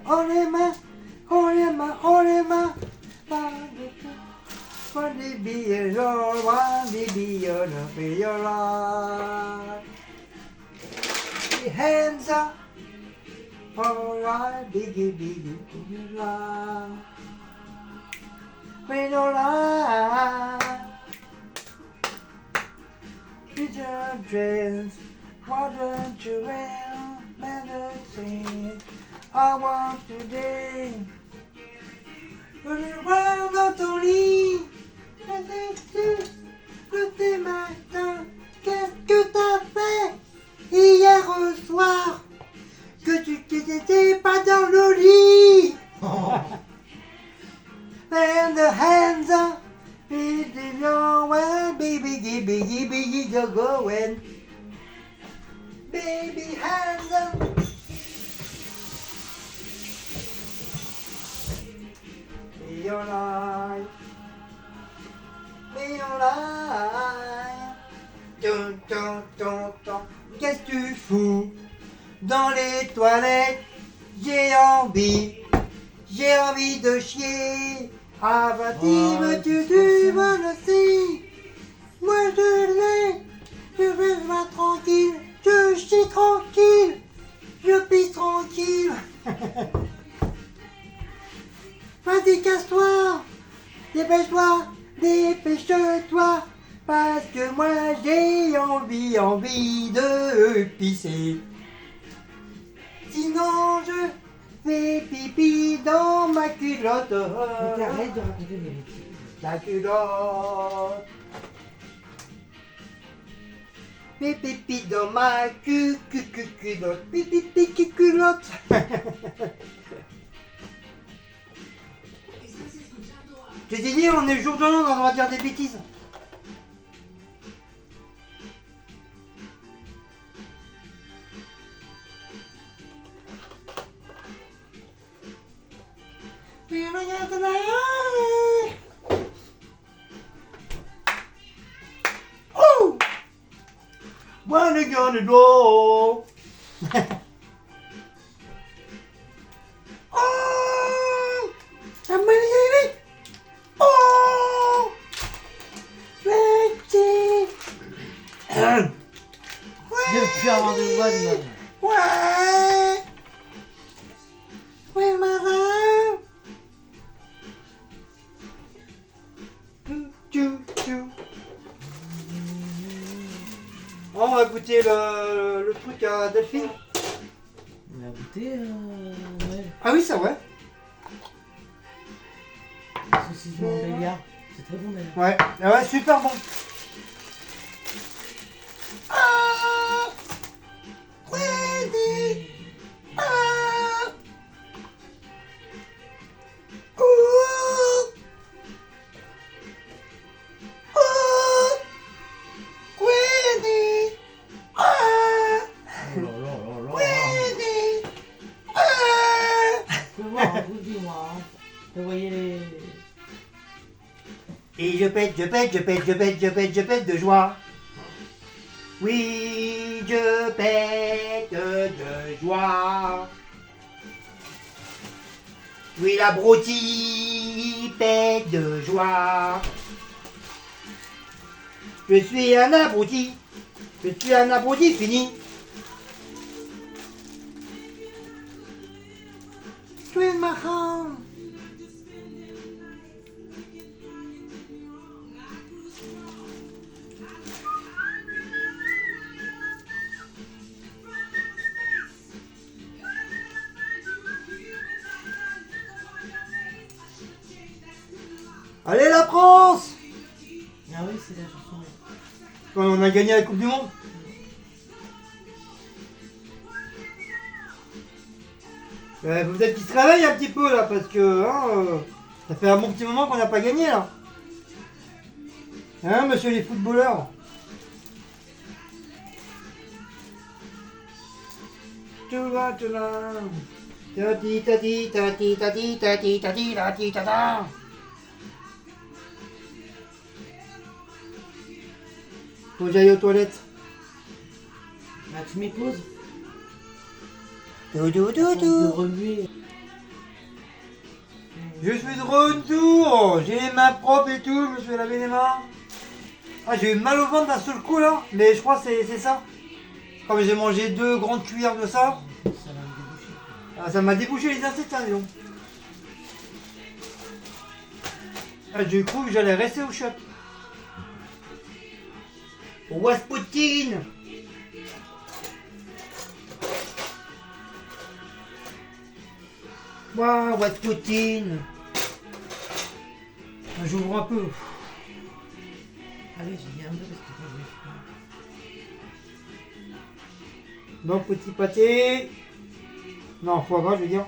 On est main. On est main. On est main. One baby is all one baby on a feel your life. Hands up. Alright, biggie, biggie, biggie, life. We don't lie. It's your dreams. Why don't you wear medicine? I want today. Revoir dans ton lit. Le matin. Qu'est-ce que t'as fait hier au soir? Que tu t'étais pas dans le lit. And the hands up. It's your way, baby, baby, baby, you're going. Baby, hands up. Be your life. Be your life. Dun, dun, dun, dun. Qu'est-ce que tu fous dans les toilettes? J'ai envie de chier. Ah bah tu vas laisser. Moi je l'ai. Je vais voir tranquille. Je chie tranquille. Je pisse tranquille. Vas-y casse-toi. Dépêche-toi. Dépêche-toi. Parce que moi j'ai envie de pisser. petit ange fait pipi dans ma culotte. Donc arrête de raconter des bêtises. La culotte. Fait pipi dans ma culotte. Pipi culotte. Je t'ai dit, on est le jour de l'an, on va dire des bêtises. Oh! When you gonna go? Oh! I'm ready. Oh! Ready. Je veux plus avoir de voix de même. Ouais. Ouais, marin. On va goûter le truc à Delphine. On a goûté Noël. Ah oui, c'est vrai. Saucisse de Montbéliard. C'est très bon d'ailleurs. Ouais, ah ouais, super bon. Ah, Wendy. Ah, ouh, ouh, Wendy. Ah, Oh là là là là. Wendy. Ah. Fais voir, hein, dis-moi. Vous voyez les... Et je pète de joie. Oui, je pète de joie. Oui, la broutille pète de joie. Je suis un abruti. Je suis un abruti fini. Je suis marrant. Allez la France! Ah oui, c'est la chanson. Quand on a gagné la Coupe du Monde. Faut peut-être qu'ils se réveillent un petit peu là parce que ça fait un bon petit moment qu'on n'a pas gagné là. Hein, monsieur les footballeurs? Tout va, tout va. Tati tati tati tati tati tati tati tata. Faut que j'aille aux toilettes. Bah, tu m'épouses. Tout, tout, tout, De tout. remuer. Je suis de retour. J'ai les mains propres et tout. Je me suis lavé les mains. Ah, j'ai eu mal au ventre d'un seul coup là. Mais je crois que c'est ça. Comme j'ai mangé 2 grandes cuillères de ça. Ça va me déboucher. Ah, ça m'a débouché les intestins, dis donc. Ah, j'ai cru que j'allais rester au shop. Wasputin. Waouh, Wasputin. J'ouvre un peu. Allez, j'ai dit un peu parce que quand je vais... Donc, petit pâté. Non, foie gras, je veux dire.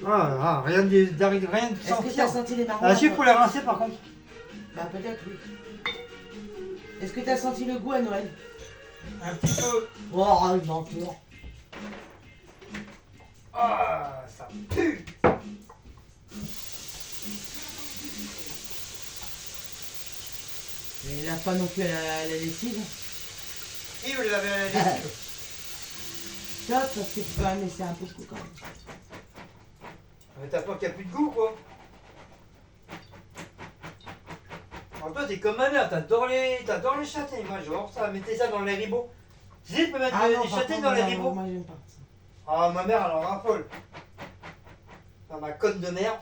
Ah, rien d'arriver, rien de Est-ce que tu as sentir. senti les marrons? Ah, si, pour les rincer par contre. Bah peut-être oui. Est-ce que tu as senti le goût à Noël? Un petit peu. Oh, le menteur. Ah, ça pue. Mais lave pas non plus la lessive. Et vous l'avez à la lessive. Top, parce que tu peux quand même laisser un peu de goût quand même. Mais t'as peur qu'il n'y a plus de goût, quoi. Alors toi, t'es comme ma mère, t'adores les châtaignes. Moi, genre ça, mettez ça dans les ribots. Tu sais, tu peux mettre Ah non, des par châtaignes contre, dans les non, ribots. moi j'aime pas ça. Ah, ma mère, elle en raffole. Dans ma conne de mère.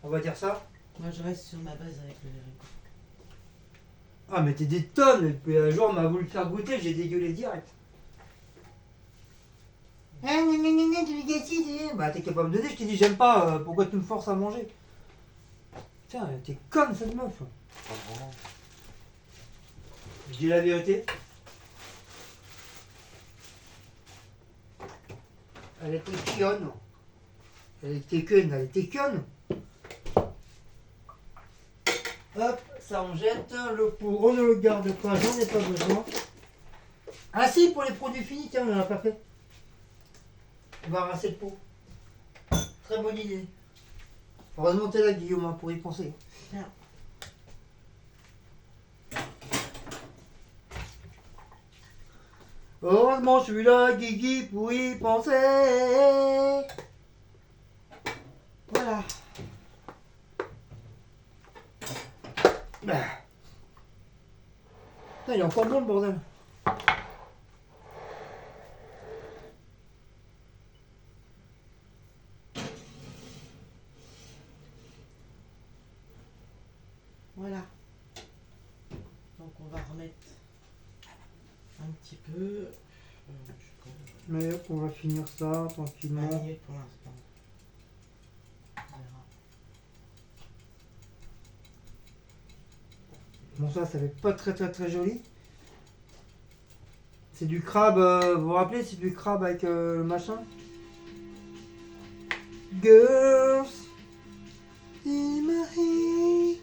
On va dire ça. Moi je reste sur ma base avec le haricot. Ah, mais t'es des tonnes. Et puis un jour, on m'a voulu le faire goûter, j'ai dégueulé direct. Ah, tu gâchis, bah, t'es capable de me donner, je t'ai dit, j'aime pas, pourquoi tu me forces à manger? Tiens, t'es conne cette meuf. Je dis la vérité. Elle était conne. Elle était conne, elle était conne. Hop, ça on jette. Le pot, on ne le garde pas, j'en ai pas besoin. Ah si, pour les produits finis, tiens, on en a pas fait. On va rincer le pot. Très bonne idée. Heureusement t'es là, Guillaume, hein, pour y penser. Tiens. Heureusement, je suis là, Guigui, pour y penser. Voilà. Putain, il est encore bon le bordel. Voilà. Donc on va remettre un petit peu. Je suis con. Mais hop, on va finir ça 20 tranquillement. minutes pour l'instant. On verra. Bon, ça fait pas très joli. C'est du crabe, vous vous rappelez, c'est du crabe avec le machin. Girls in my head,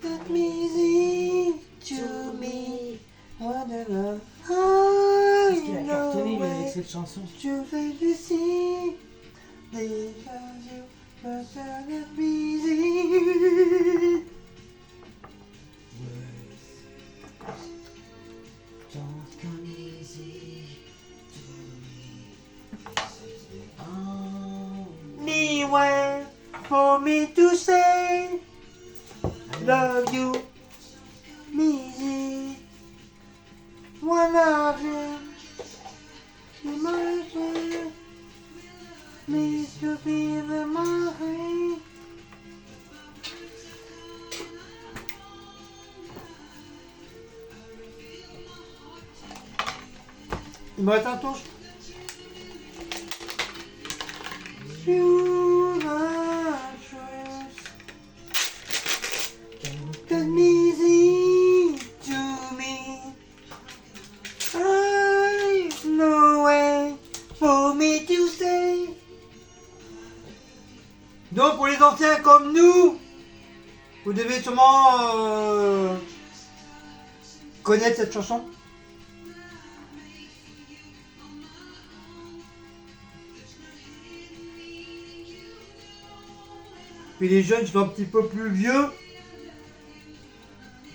that music to me, what a love Qu'est-ce qu'il a I cartonné know lui, avec it. cette chanson? You feel the sea, because you must have that music. Don't come easy to me. Oh. Anywhere for me to say, love you, music. One of them, you must have, needs to be the mind. Il me reste un touche. You are truth. That music to me. I've no way for me to say. Donc pour les anciens comme nous, vous devez sûrement connaître cette chanson. Puis les jeunes qui sont un petit peu plus vieux,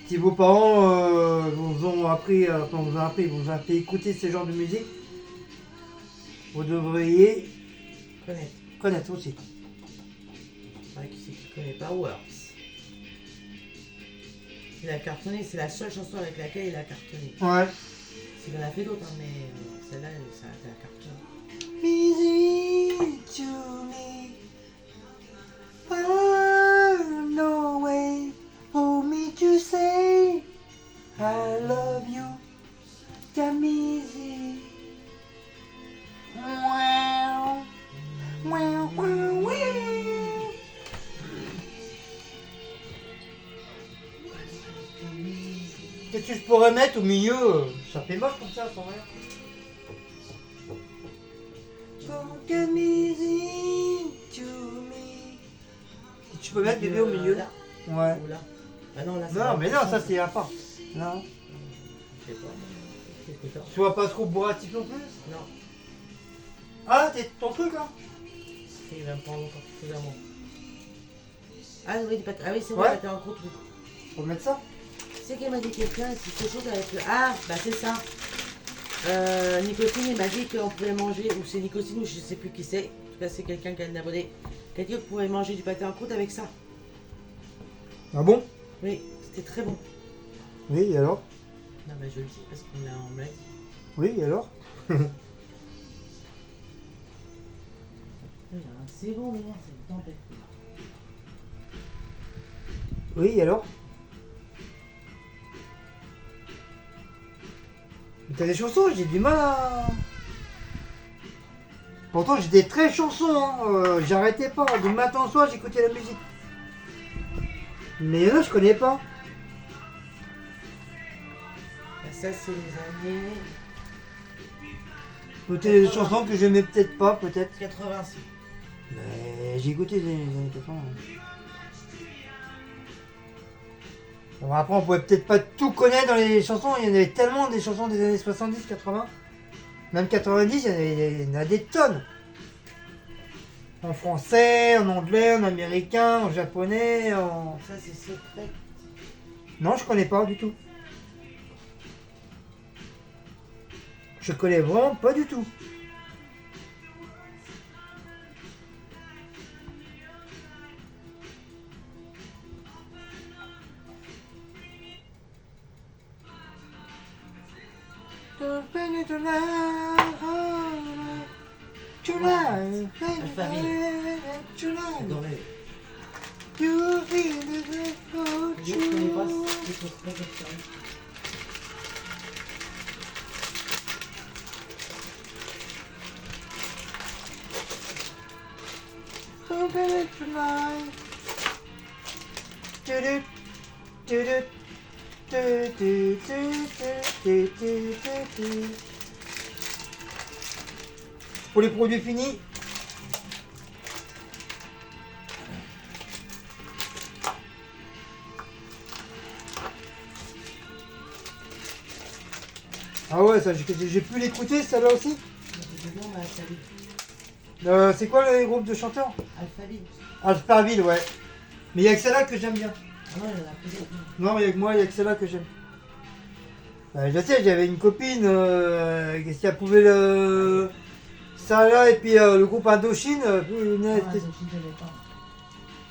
si vos parents vous ont appris, vous ont appris à écouter ce genre de musique, vous devriez connaître aussi. Ouais, qui c'est qui connaît pas Works? Il a cartonné, c'est la seule chanson avec laquelle il a cartonné. Ouais. Il en a fait d'autres, hein, mais celle-là, ça a été la cartonne. Music to me. No way for me to say I love you, Camisi. Wow, wow, wow, wow. Qu'est-ce que je pourrais mettre au milieu? Ça fait moche comme ça, sans rien. Camisi to me. Tu peux mettre bébé au milieu là? Ouais. Ou là? Ah non, là, c'est Non, la mais non, chanson. ça c'est à part. Non. Je sais pas. Qu'est-ce que t'as? Tu vois pas trop bourratif non plus? Non, Ah, t'es ton truc là? il va me prendre encore plus à moi. Ah oui, ah oui c'est Ouais. vrai, t'es en gros truc. Faut mettre ça? C'est qu'elle m'a dit quelqu'un, c'est quelque chose avec le... Ah, bah c'est ça. Nicotine, il m'a dit qu'on pouvait manger, ou c'est Nicotine, ou je sais plus qui c'est. En tout cas, c'est quelqu'un qui a un abonné. Qui a dit qu'on pouvait manger du pâté en croûte avec ça. Ah bon? Oui, c'était très bon. Oui, et alors? Non, bah je le dis parce qu'on me l'a dit. Oui, et alors? C'est bon, mais non, c'est une tempête. Oui, et alors? Mais t'as des chansons, j'ai du mal à... Pourtant j'étais très chanson, hein. J'arrêtais pas, du matin au soir j'écoutais la musique. Mais là je connais pas. Bah, ça, c'est les années Peut-être des chansons que j'aimais peut-être pas, peut-être. 86. Mais j'ai écouté les années 80. Bon, après, on pouvait peut-être pas tout connaître dans les chansons. Il y en avait tellement des chansons des années 70, 80. Même 90, il y en a des tonnes. En français, en anglais, en américain, en japonais, en... Ça, c'est secret. Non, je connais pas du tout. Je connais vraiment pas du tout. J'adorais. You feel the Je connais pas truth. c'est secret comme ça. open it tonight. Du-du, du-du, du-du, du-du, du-du. Pour les produits finis. Ah ouais, ça j'ai pu l'écouter, celle-là aussi. C'est quoi le groupe de chanteurs? Alphaville. Alphaville, ouais. Mais il y a que celle-là que j'aime bien. Ah ouais, il y en a plusieurs. Non, il y a que moi, il y a que celle-là que j'aime. Je sais, j'avais une copine, qu'est-ce qu'elle pouvait le... Ça là, et puis le groupe Indochine,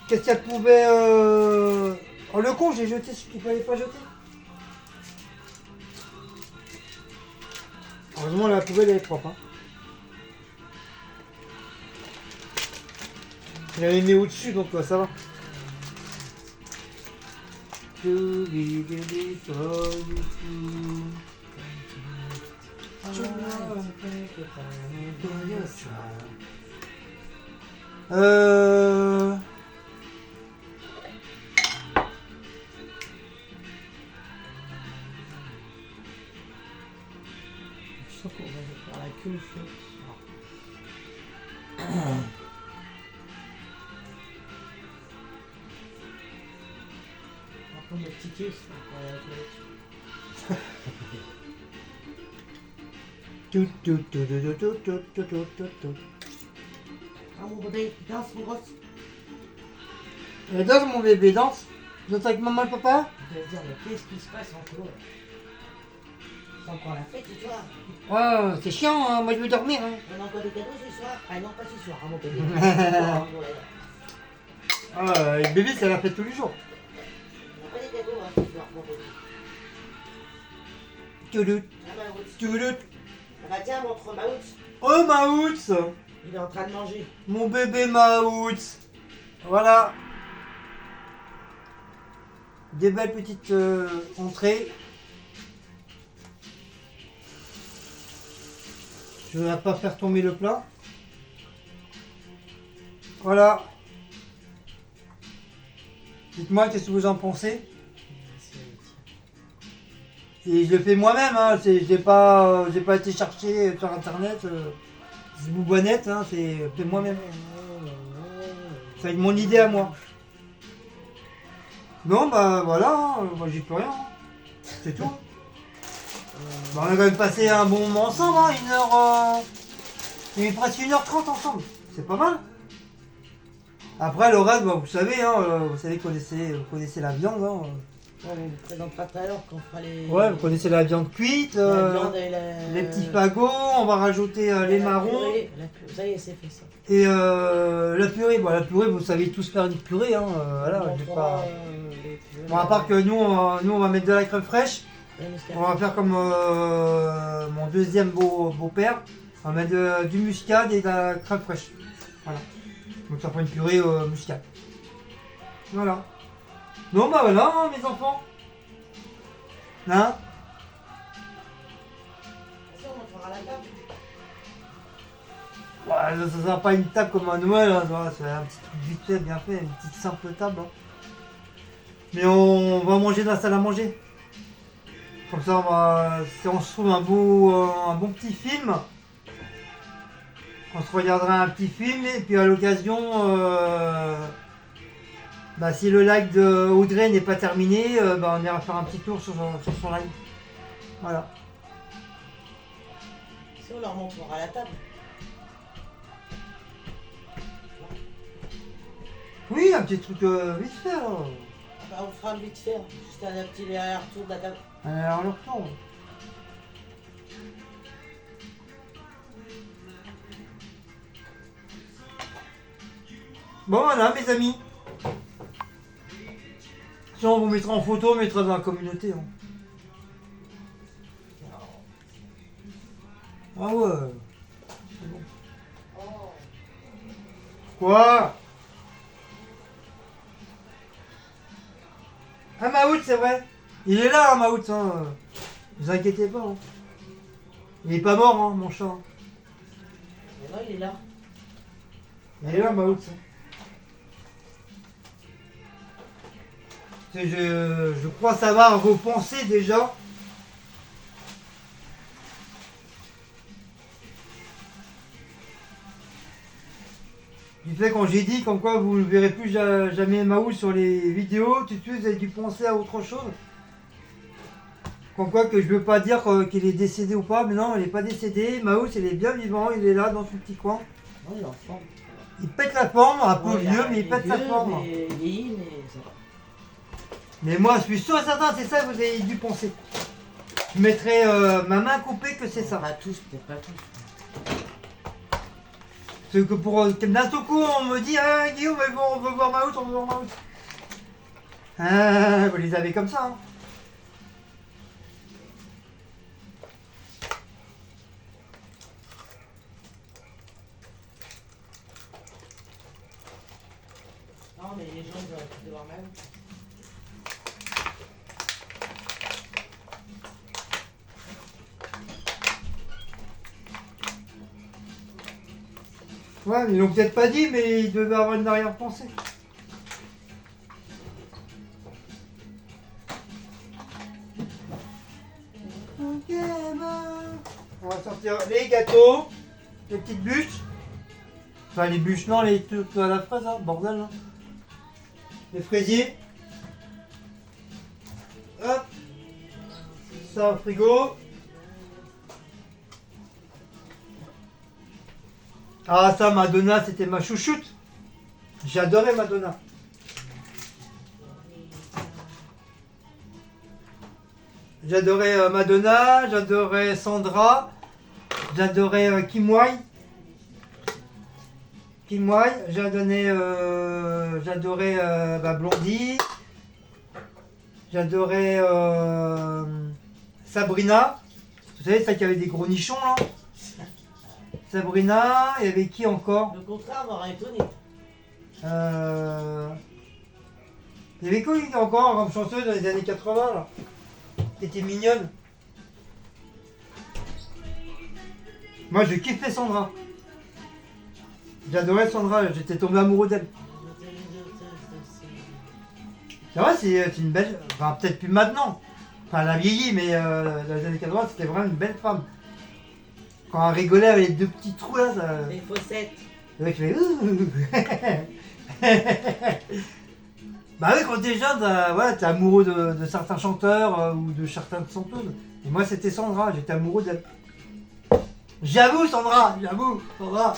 qu'est-ce qu'elle pouvait... Oh le con, j'ai jeté ce qu'il fallait pas jeter. Heureusement, la poubelle elle est propre. Hein. J'avais mis au-dessus, donc ça va. Je sens qu'on va faire la queue au feu. Par contre, le petit queue, c'est pour aller à la toilette. Ah mon bébé, danse mon gosse. Danse mon bébé, danse. Danse avec maman et papa. Je vais dire, mais qu'est-ce qui se passe encore? C'est encore la fête ce soir. Oh, c'est chiant, hein. Moi je veux dormir. Hein. On a encore des cadeaux ce soir? Ah non, pas ce soir, hein, mon bébé. Le bébé, c'est la fête tous les jours. On n'a pas des cadeaux hein, ce soir, mon bébé. Toulout, Ah bah, Maouts. toulout. Ah bah tiens, montre Maouts. Oh Maouts, Il est en train de manger. mon bébé Maouts. Voilà. Des belles petites entrées. Je ne vais pas faire tomber le plat. Voilà. Dites-moi qu'est-ce que vous en pensez. Et je le fais moi-même, hein. J'ai pas été chercher sur internet. C'est boubonnette, hein. C'est fait moi-même. C'est mon idée à moi. Non, bah voilà, hein. Moi j'y peux rien. Hein. C'est tout. Bah, on a quand même passé un bon moment ensemble, hein. Il est presque 1h30 ensemble. C'est pas mal. Après le reste, bah, vous savez, hein, vous connaissez la viande. Hein. Ouais, on vous présentera tout à l'heure quand on fera les. Ouais, vous connaissez la viande cuite, La viande et les petits fagots, on va rajouter les marrons. Ça y est, c'est fait ça. Et la purée, bon, la purée, vous savez tous faire une purée, hein, voilà, On j'ai montrera, pas... les purées. Bon, à part que nous, on va mettre de la crème fraîche, Ouais, muscade. on va faire comme mon deuxième beau-père, on va mettre du muscade et de la crème fraîche, voilà. Donc ça fera une purée muscade. Voilà. Non, bah voilà, hein, mes enfants. Hein? Attention, on montrera la table. Ouais, ça sera pas une table comme à Noël, hein, c'est un petit truc vite fait, bien fait, une petite simple table. Hein. Mais on va manger dans la salle à manger. Comme ça, si on se trouve un bon petit film, on se regardera un petit film et puis à l'occasion, si le live de Audrey n'est pas terminé, on ira faire un petit tour sur son live. Voilà. Si on leur montrera la table. Oui, un petit truc vite fait. Alors. Bah, on fera vite faire, juste un petit retour de la table. Alors, le retour. Bon voilà mes amis. Si on vous mettra en photo, on mettra dans la communauté. Hein. Ah ouais. C'est bon. Quoi? Ah Maout, c'est vrai. Il est là, hein, Maout. Hein. Vous inquiétez pas. Hein. Il est pas mort, hein, mon chat. Mais non, il est là. Il est là, Maout. Hein. Je crois savoir vos pensées déjà. Du fait quand j'ai dit comme quoi vous ne verrez plus jamais Maou sur les vidéos, tout de suite vous avez dû penser à autre chose. Comme quoi que je veux pas dire qu'il est décédé ou pas, mais non, il n'est pas décédé. Maou, il est bien vivant, il est là dans son petit coin. Oui, en forme. Il pète la forme, un peu Ouais, vieux, mais il pète la vieux, forme. mais il vieillit, mais ça va. Mais moi, je suis sûr et certain, c'est ça que vous avez dû penser. Je mettrai ma main coupée que c'est ça. Pas tous, peut-être pas tous. Parce que pour d'un tout coup, on me dit ah, Guillaume, on veut voir Maout, on veut voir Maout. Ah, vous les avez comme ça. Hein. Non, mais les gens, ils auraient pu devoir même. Ouais, mais ils l'ont peut-être pas dit, mais ils devaient avoir une arrière-pensée. Ok, on va sortir les gâteaux, les petites bûches. Enfin, les bûches, non, les trucs à la fraise, hein, bordel. Hein. Les fraisiers. Hop. Ça au frigo. Ah, ça, Madonna, c'était ma chouchoute. J'adorais Madonna. J'adorais Madonna, j'adorais Sandra, j'adorais Kim Wilde. Kim Wilde, j'adorais Blondie, j'adorais Sabrina. Vous savez, celle qui avait des gros nichons là. Sabrina, il y avait qui encore? Le contraire m'aurait étonné. Il y avait qui encore comme chanteuse dans les années 80 là? Qui était mignonne. Moi je kiffais Sandra. J'adorais Sandra, j'étais tombé amoureux d'elle. C'est vrai, c'est une belle. Enfin, peut-être plus maintenant. Enfin, elle a vieilli, mais dans les années 80, c'était vraiment une belle femme. Quand elle rigolait avec les deux petits trous là, ça. Les fossettes. Le mec fait Bah oui, quand t'es jeune, t'es amoureux de certains chanteurs ou de certaines chanteuses. Et moi, c'était Sandra, j'étais amoureux d'elle. J'avoue, Sandra, j'avoue, Sandra.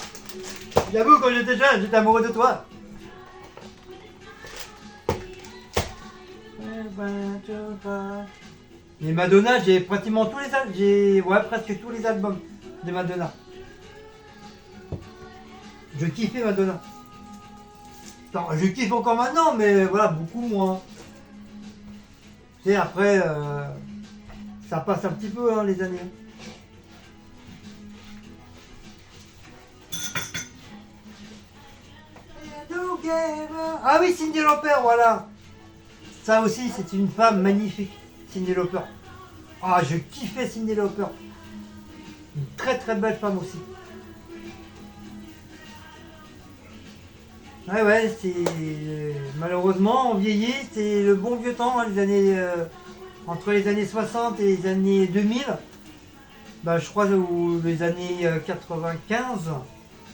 J'avoue, quand j'étais jeune, j'étais amoureux de toi. Et Madonna, j'ai pratiquement tous les albums, presque tous les albums de Madonna. Je kiffais Madonna. Non, je kiffe encore maintenant, mais voilà, beaucoup moins. Tu sais, après, ça passe un petit peu, hein, les années. Ah oui, Cyndi Lauper, voilà. Ça aussi, c'est une femme magnifique, Cyndi Lauper. Ah, je kiffais Cyndi Lauper. Une très très belle femme aussi. Ouais, c'est malheureusement on vieillit, c'est le bon vieux temps, hein, les années entre les années 60 et les années 2000. Bah, je crois ou les années 95.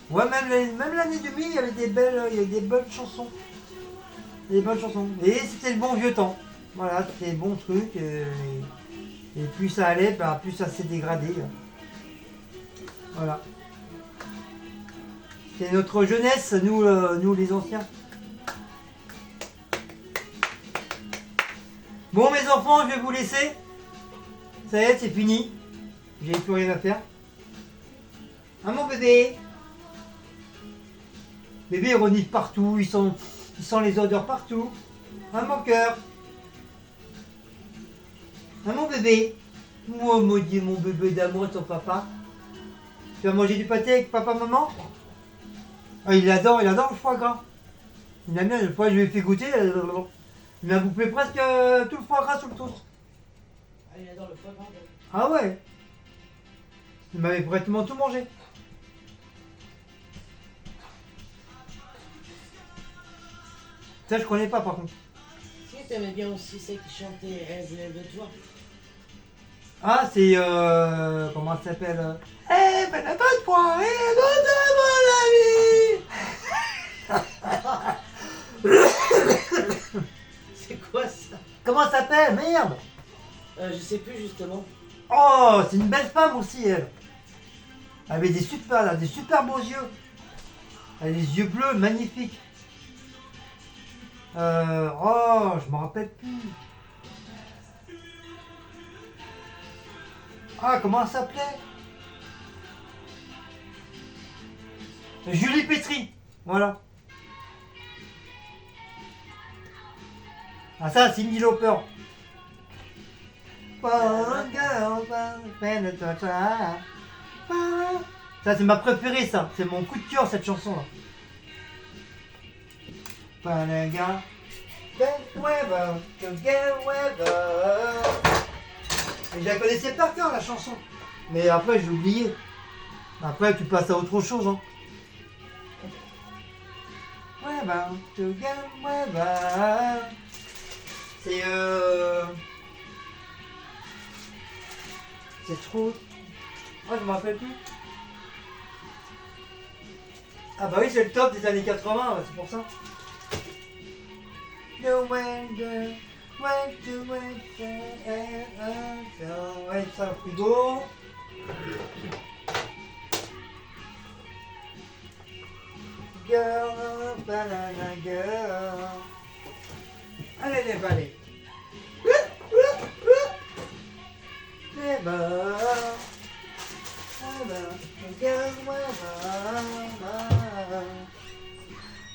Ouais, même l'année 2000, il y avait des bonnes chansons. Des bonnes chansons. Et c'était le bon vieux temps. Voilà, c'était des bons trucs. Et plus ça allait, bah, plus ça s'est dégradé. Voilà. C'est notre jeunesse, nous les anciens. Bon mes enfants, je vais vous laisser. Ça y est, c'est fini. J'ai plus rien à faire. Ah mon bébé. Bébé il renifle partout, il sent les odeurs partout. Ah mon cœur. Ah mon bébé. Oh maudit mon bébé d'amour, ton papa. Tu vas manger du pâté avec papa, maman? Ah, il adore le foie gras. Il aime bien, le foie, je lui ai fait goûter. Il m'a bouffé presque tout le foie gras sur le toast. Ah, il adore le foie gras. Ah ouais. Il m'avait pratiquement tout mangé. Ça, je connais pas par contre. Si, que t'aimais bien aussi, celle qui chantait Elle de toi. Ah, c'est comment ça s'appelle Eh, ben pas de toi, eh, mon ami. C'est quoi ça? Comment ça s'appelle? Merde. Je sais plus justement. Oh, c'est une belle femme aussi, elle. Elle avait elle a des super beaux yeux. Elle a des yeux bleus, magnifiques. Oh, je me rappelle plus. Ah, comment elle s'appelait? Julie Pétry. Voilà. Ah, ça, Cyndi Lauper. Ça, c'est ma préférée, ça. C'est mon coup de cœur, cette chanson-là. Et je la connaissais par cœur, la chanson. Mais après, j'ai oublié. Après, tu passes à autre chose. Hein. C'est c'est trop... Oh, je me rappelle plus. Ah bah oui, c'est le top des années 80, c'est pour ça. No wonder, went to ouais, ça, le frigo. Girl, banana girl. Allez, les balais. Never.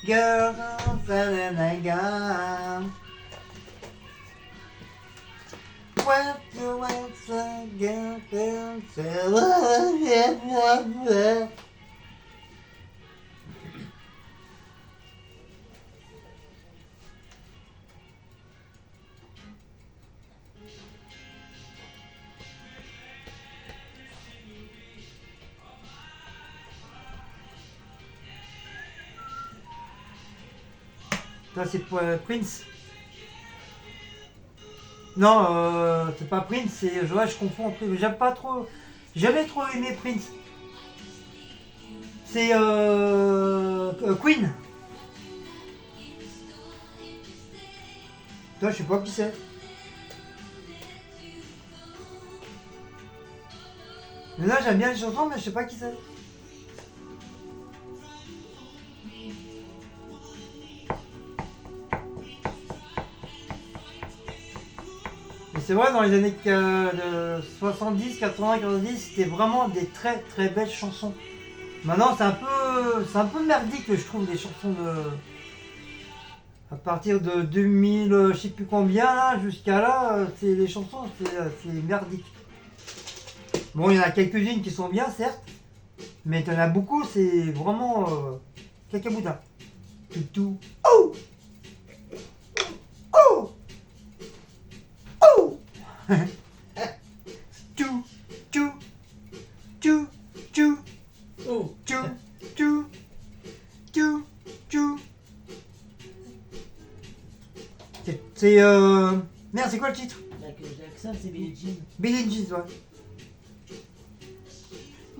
Girl, banana girl. What you want, girl, ça c'est pour Prince. Non, c'est pas Prince, c'est. Ouais, je confonds un peu. J'aime pas trop. J'ai jamais trop aimé Prince. C'est Queen. Toi, je sais pas qui c'est. Mais là, j'aime bien les chansons, mais je sais pas qui c'est. Mais c'est vrai, dans les années de 70, 80, 90, c'était vraiment des très très belles chansons. Maintenant, c'est un peu merdique, je trouve, les chansons de... À partir de 2000, je sais plus combien, là, jusqu'à là, c'est les chansons, c'est merdique. Bon, il y en a quelques-unes qui sont bien, certes, mais il y en a beaucoup, c'est vraiment cacaboudin. Tout. Oh! Oh! Oh! Tout. Oh. C'est Merde, c'est quoi le titre? Michael Jackson, c'est Billie Jean. Billie Jean, ouais.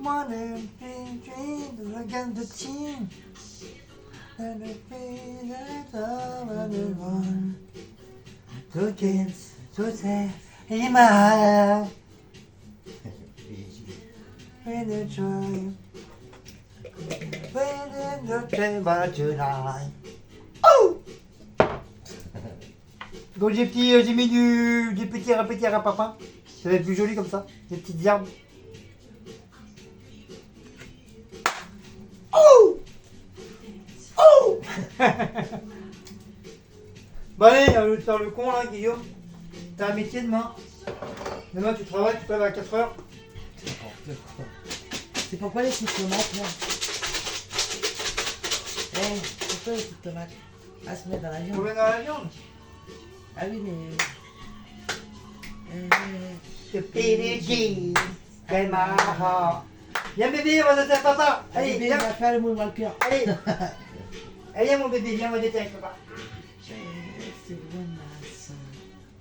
One and three, against the team. And the pain and one. To dance, to say, in my heart. When the joy. When the chamber tonight. Oh! Donc j'ai mis du petit rapapin. Ça va être plus joli comme ça. Des petites herbes. Oh! Oh! Bon allez, au lieu de faire le con là, Guillaume. T'as un métier demain. Demain tu travailles, tu te lèves à 4h. C'est pourquoi les petites tomates là? Pourquoi les petites tomates? À se mettre dans la viande. Faut mettre dans la viande. Ah oui, mais. The Billie Jean, in my heart. Viens bébé, on va déterrer papa. Allez, Allez, viens. va faire le mouvement le cœur. Allez. Allez mon bébé, viens, on va déterrer papa.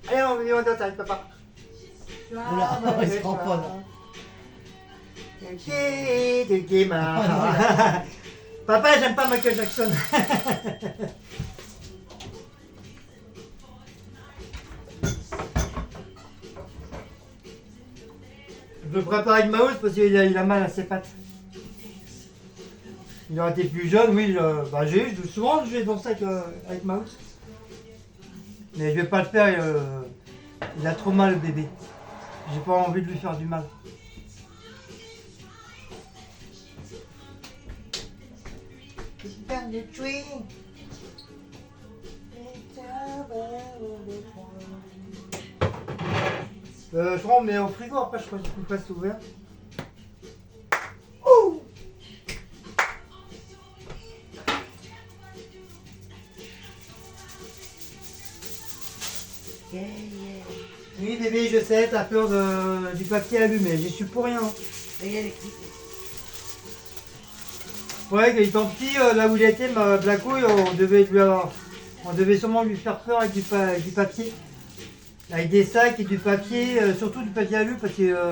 Allez, on va danser avec papa. Oula, il se cramponne. Papa, j'aime pas Michael Jackson. Je me prépare avec Maus parce qu'il a mal à ses pattes. Il aurait été plus jeune, oui, souvent je vais danser avec Maus. Mais je vais pas le faire, il a trop mal le bébé. J'ai pas envie de lui faire du mal. Je crois on met au frigo, après je crois que je peux pas s'ouvrir. Oh! Yeah, yeah. Oui bébé, je sais, t'as peur du papier allumé, j'y suis pour rien. Regarde les clips. Ouais, quand il était petit, là où il était, Blacko, on devait sûrement lui faire peur avec du papier. Avec des sacs et du papier, surtout du papier alu parce qu'il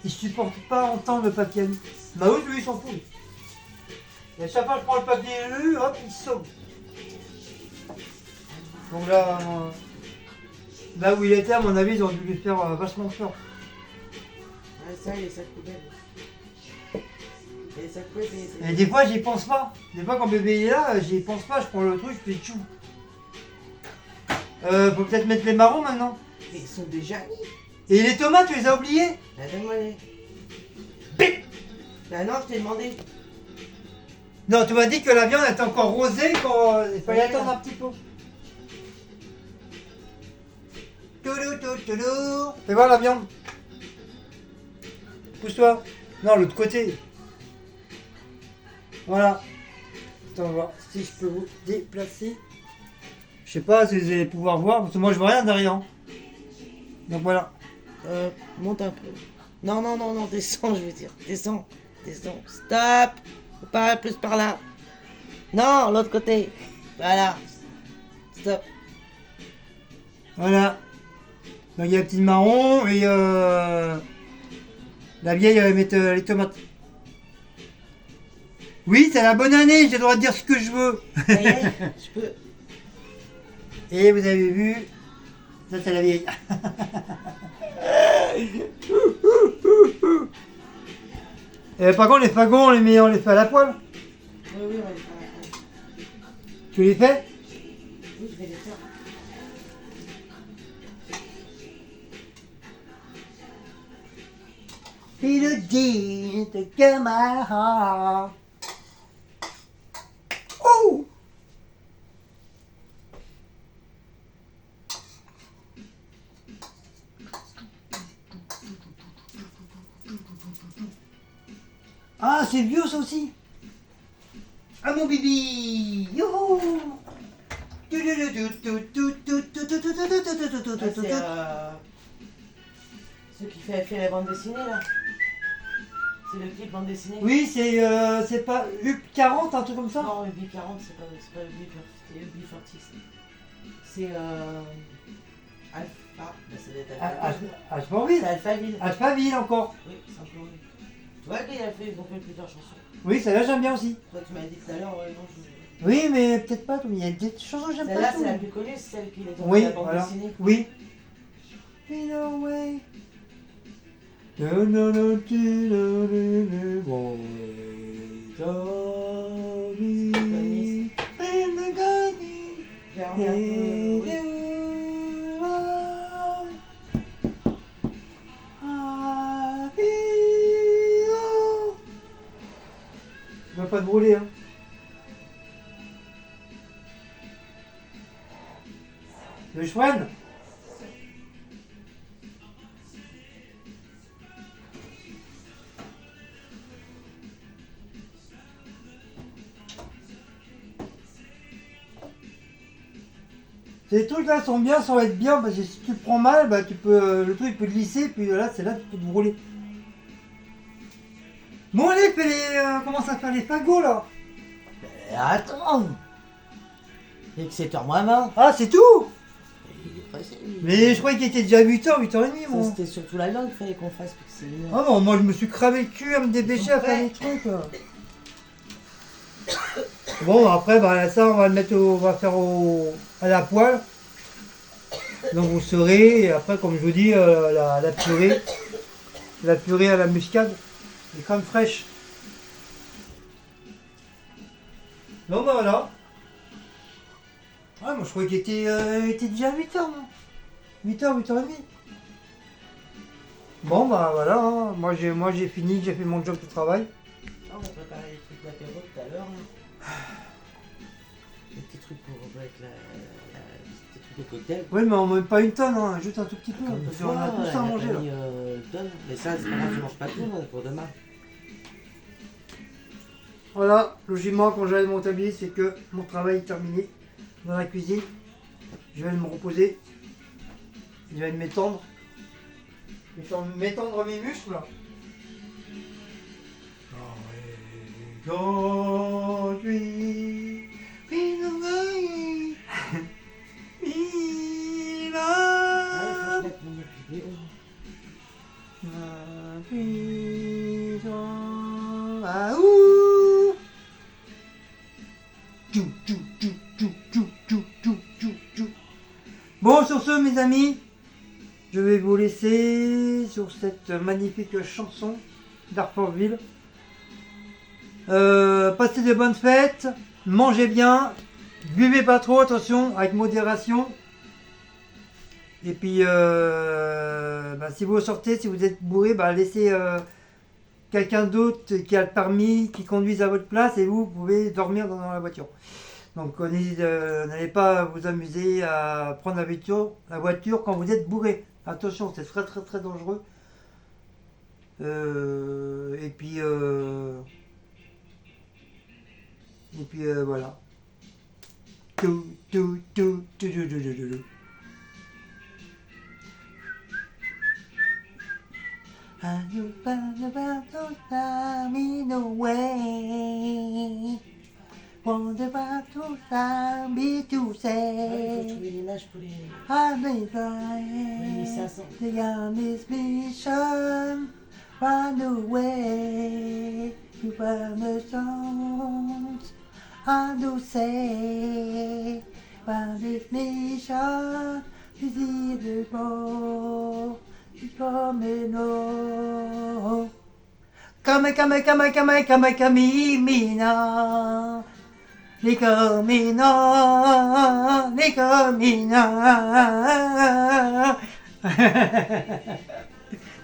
supporte pas entendre le papier alu. Maouz, lui, il s'en fout. Et à chaque fois que je prends le papier alu, hop, il sauve. Donc là où il était, à mon avis, ils ont dû lui faire vachement peur. Ouais, ça, les sacs poubelles. Les sacs poubelles, c'est... Et des fois, j'y pense pas. Des fois, quand bébé est là, j'y pense pas, je prends le truc, je fais tchou. Faut peut-être mettre les marrons maintenant. Mais ils sont déjà mis. Et les tomates, tu les as oubliées? Bah, donne-moi les. Bip. Bah non, je t'ai demandé. Non, tu m'as dit que la viande était encore rosée, il fallait attendre un petit peu. Fais voir la viande. Pousse-toi. Non, l'autre côté. Voilà. Attends, on va voir si je peux vous déplacer. Je sais pas si vous allez pouvoir voir, parce que moi je vois rien derrière. Donc voilà. Monte un peu. Non, non, non, non, descends, je veux dire. Descends, descends. Stop. Pas plus par là. Non, l'autre côté. Voilà. Stop. Voilà. Donc il y a le petit marron et la vieille elle va mettre les tomates. Oui, c'est la bonne année, j'ai le droit de dire ce que je veux. Aïe, aïe, je peux. Et vous avez vu, ça c'est la vieille. Par contre les fagots on les fait à la poêle. Oui, oui, on va les faire après. Tu les fais? Oui, je vais les faire. Feel the jeans to get my heart. Oh! Ah, c'est vieux ça aussi. Ah mon bibi. Youhou. Ah, c'est ceux qui fait la bande dessinée là. C'est le clip bande dessinée. Oui, c'est pas Luc 40, un truc comme ça. Non, Ubi 40, c'est pas Ubi 40. C'est Alpha. Bah, ça doit être Alphaville. Alphaville. C'est Alphaville. Alphaville encore. Oui, simplement. Tu vois qu'ils ont fait plusieurs chansons. Oui, celle-là j'aime bien aussi. Toi, tu m'as dit tout à l'heure, ouais, non, je... Oui, mais peut-être pas. Il y a des chansons que j'aime pas. Celle-là, tout. c'est la plus connue, c'est celle qui est dans Oui, la bande voilà. dessinée. Oui. In a way. No, no, no, no, no, no, no, J'ai un peu, oui. Tu vas pas te brûler, hein. Le chevrenne. Ces trucs là sont bien sans être bien parce que si tu le prends mal, bah tu peux le truc peut glisser puis là c'est là que tu peux te brûler. Bon allez, fais commence à faire les fagots là. Attends. Et que 7h moins 20. Ah, c'est tout? Il est pressé, lui. Mais je croyais qu'il était déjà 8h, 8h30, Ça, moi. c'était surtout la langue qu'il fallait qu'on fasse, parce que c'est une heure. Ah non, moi je me suis cravé le cul à me dépêcher à faire des trucs. Bon, après, bah, ça, on va le mettre on va faire à la poêle. Donc vous saurez, et après, comme je vous dis, la purée à la muscade, les crèmes fraîches. Donc bah, voilà. Ah, moi je croyais qu'il était déjà 8h, moi. 8h, 8h30. Bon bah voilà, hein. Moi j'ai fini, j'ai fait mon job de travail. Ah, on va préparer les trucs d'apéro tout à l'heure. Hein. Les petits trucs pour avec les petits trucs au cocktail. Oui, mais on met pas une tonne, hein, juste un tout petit peu. Comme Parce une qu'on a fois, tout ça à manger là. Mais ça, c'est pas grave, je mange pas tout hein, pour demain. Voilà, logiquement quand j'arrive mon tablier, c'est que mon travail est terminé dans la cuisine. Je vais me reposer. Je vais m'étendre. Je vais m'étendre mes muscles là. Aujourd'hui, Ah, il faut que je mette mon vidéo. Bon, sur ce, mes amis, je vais vous laisser sur cette magnifique chanson d'Harperville. Passez de bonnes fêtes, mangez bien, buvez pas trop, attention, avec modération. Et puis, si vous sortez, si vous êtes bourré, laissez quelqu'un d'autre qui a le permis, qui conduise à votre place, et vous pouvez dormir dans la voiture. Donc n'allez pas vous amuser à prendre la voiture quand vous êtes bourré. Attention, c'est très très très dangereux. Et puis voilà. Tout. And you found about those time away. Wonder about those time be to Ouais, il faut say. trouver l'image pour les I'm flying 500. beyond this mission. Run away. You found the songs. I do say. Run this mission. Is either more. Come on. Camina. Nicomina.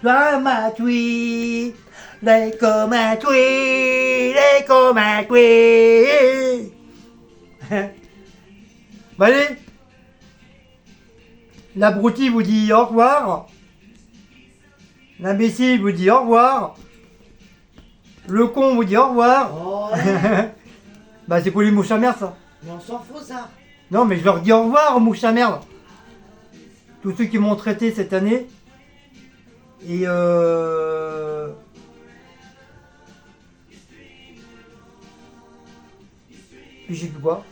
Drama tree. Les comme un tweet. Allez. L'abruti vous dit au revoir. L'imbécile vous dit au revoir. Le con vous dit au revoir. Oh, ouais. C'est pour les mouches à merde ça. Mais on s'en fout ça. Non mais je leur dis au revoir aux mouches à merde. Tous ceux qui m'ont traité cette année. Et puis j'ai plus quoi.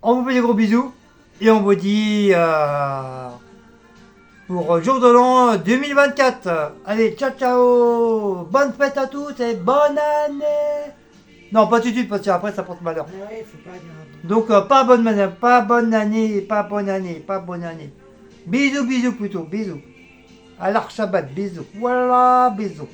On vous fait des gros bisous. Et on vous dit pour jour de l'an 2024. Allez, ciao ciao. Bonne fête à tous et bonne année. Non, pas tout de suite parce qu'après ça porte malheur. Ah ouais, faut pas dire avant. Donc pas bonne année. Bisous plutôt, bisous. À l'Arch Shabbat, bisous. Voilà, bisous.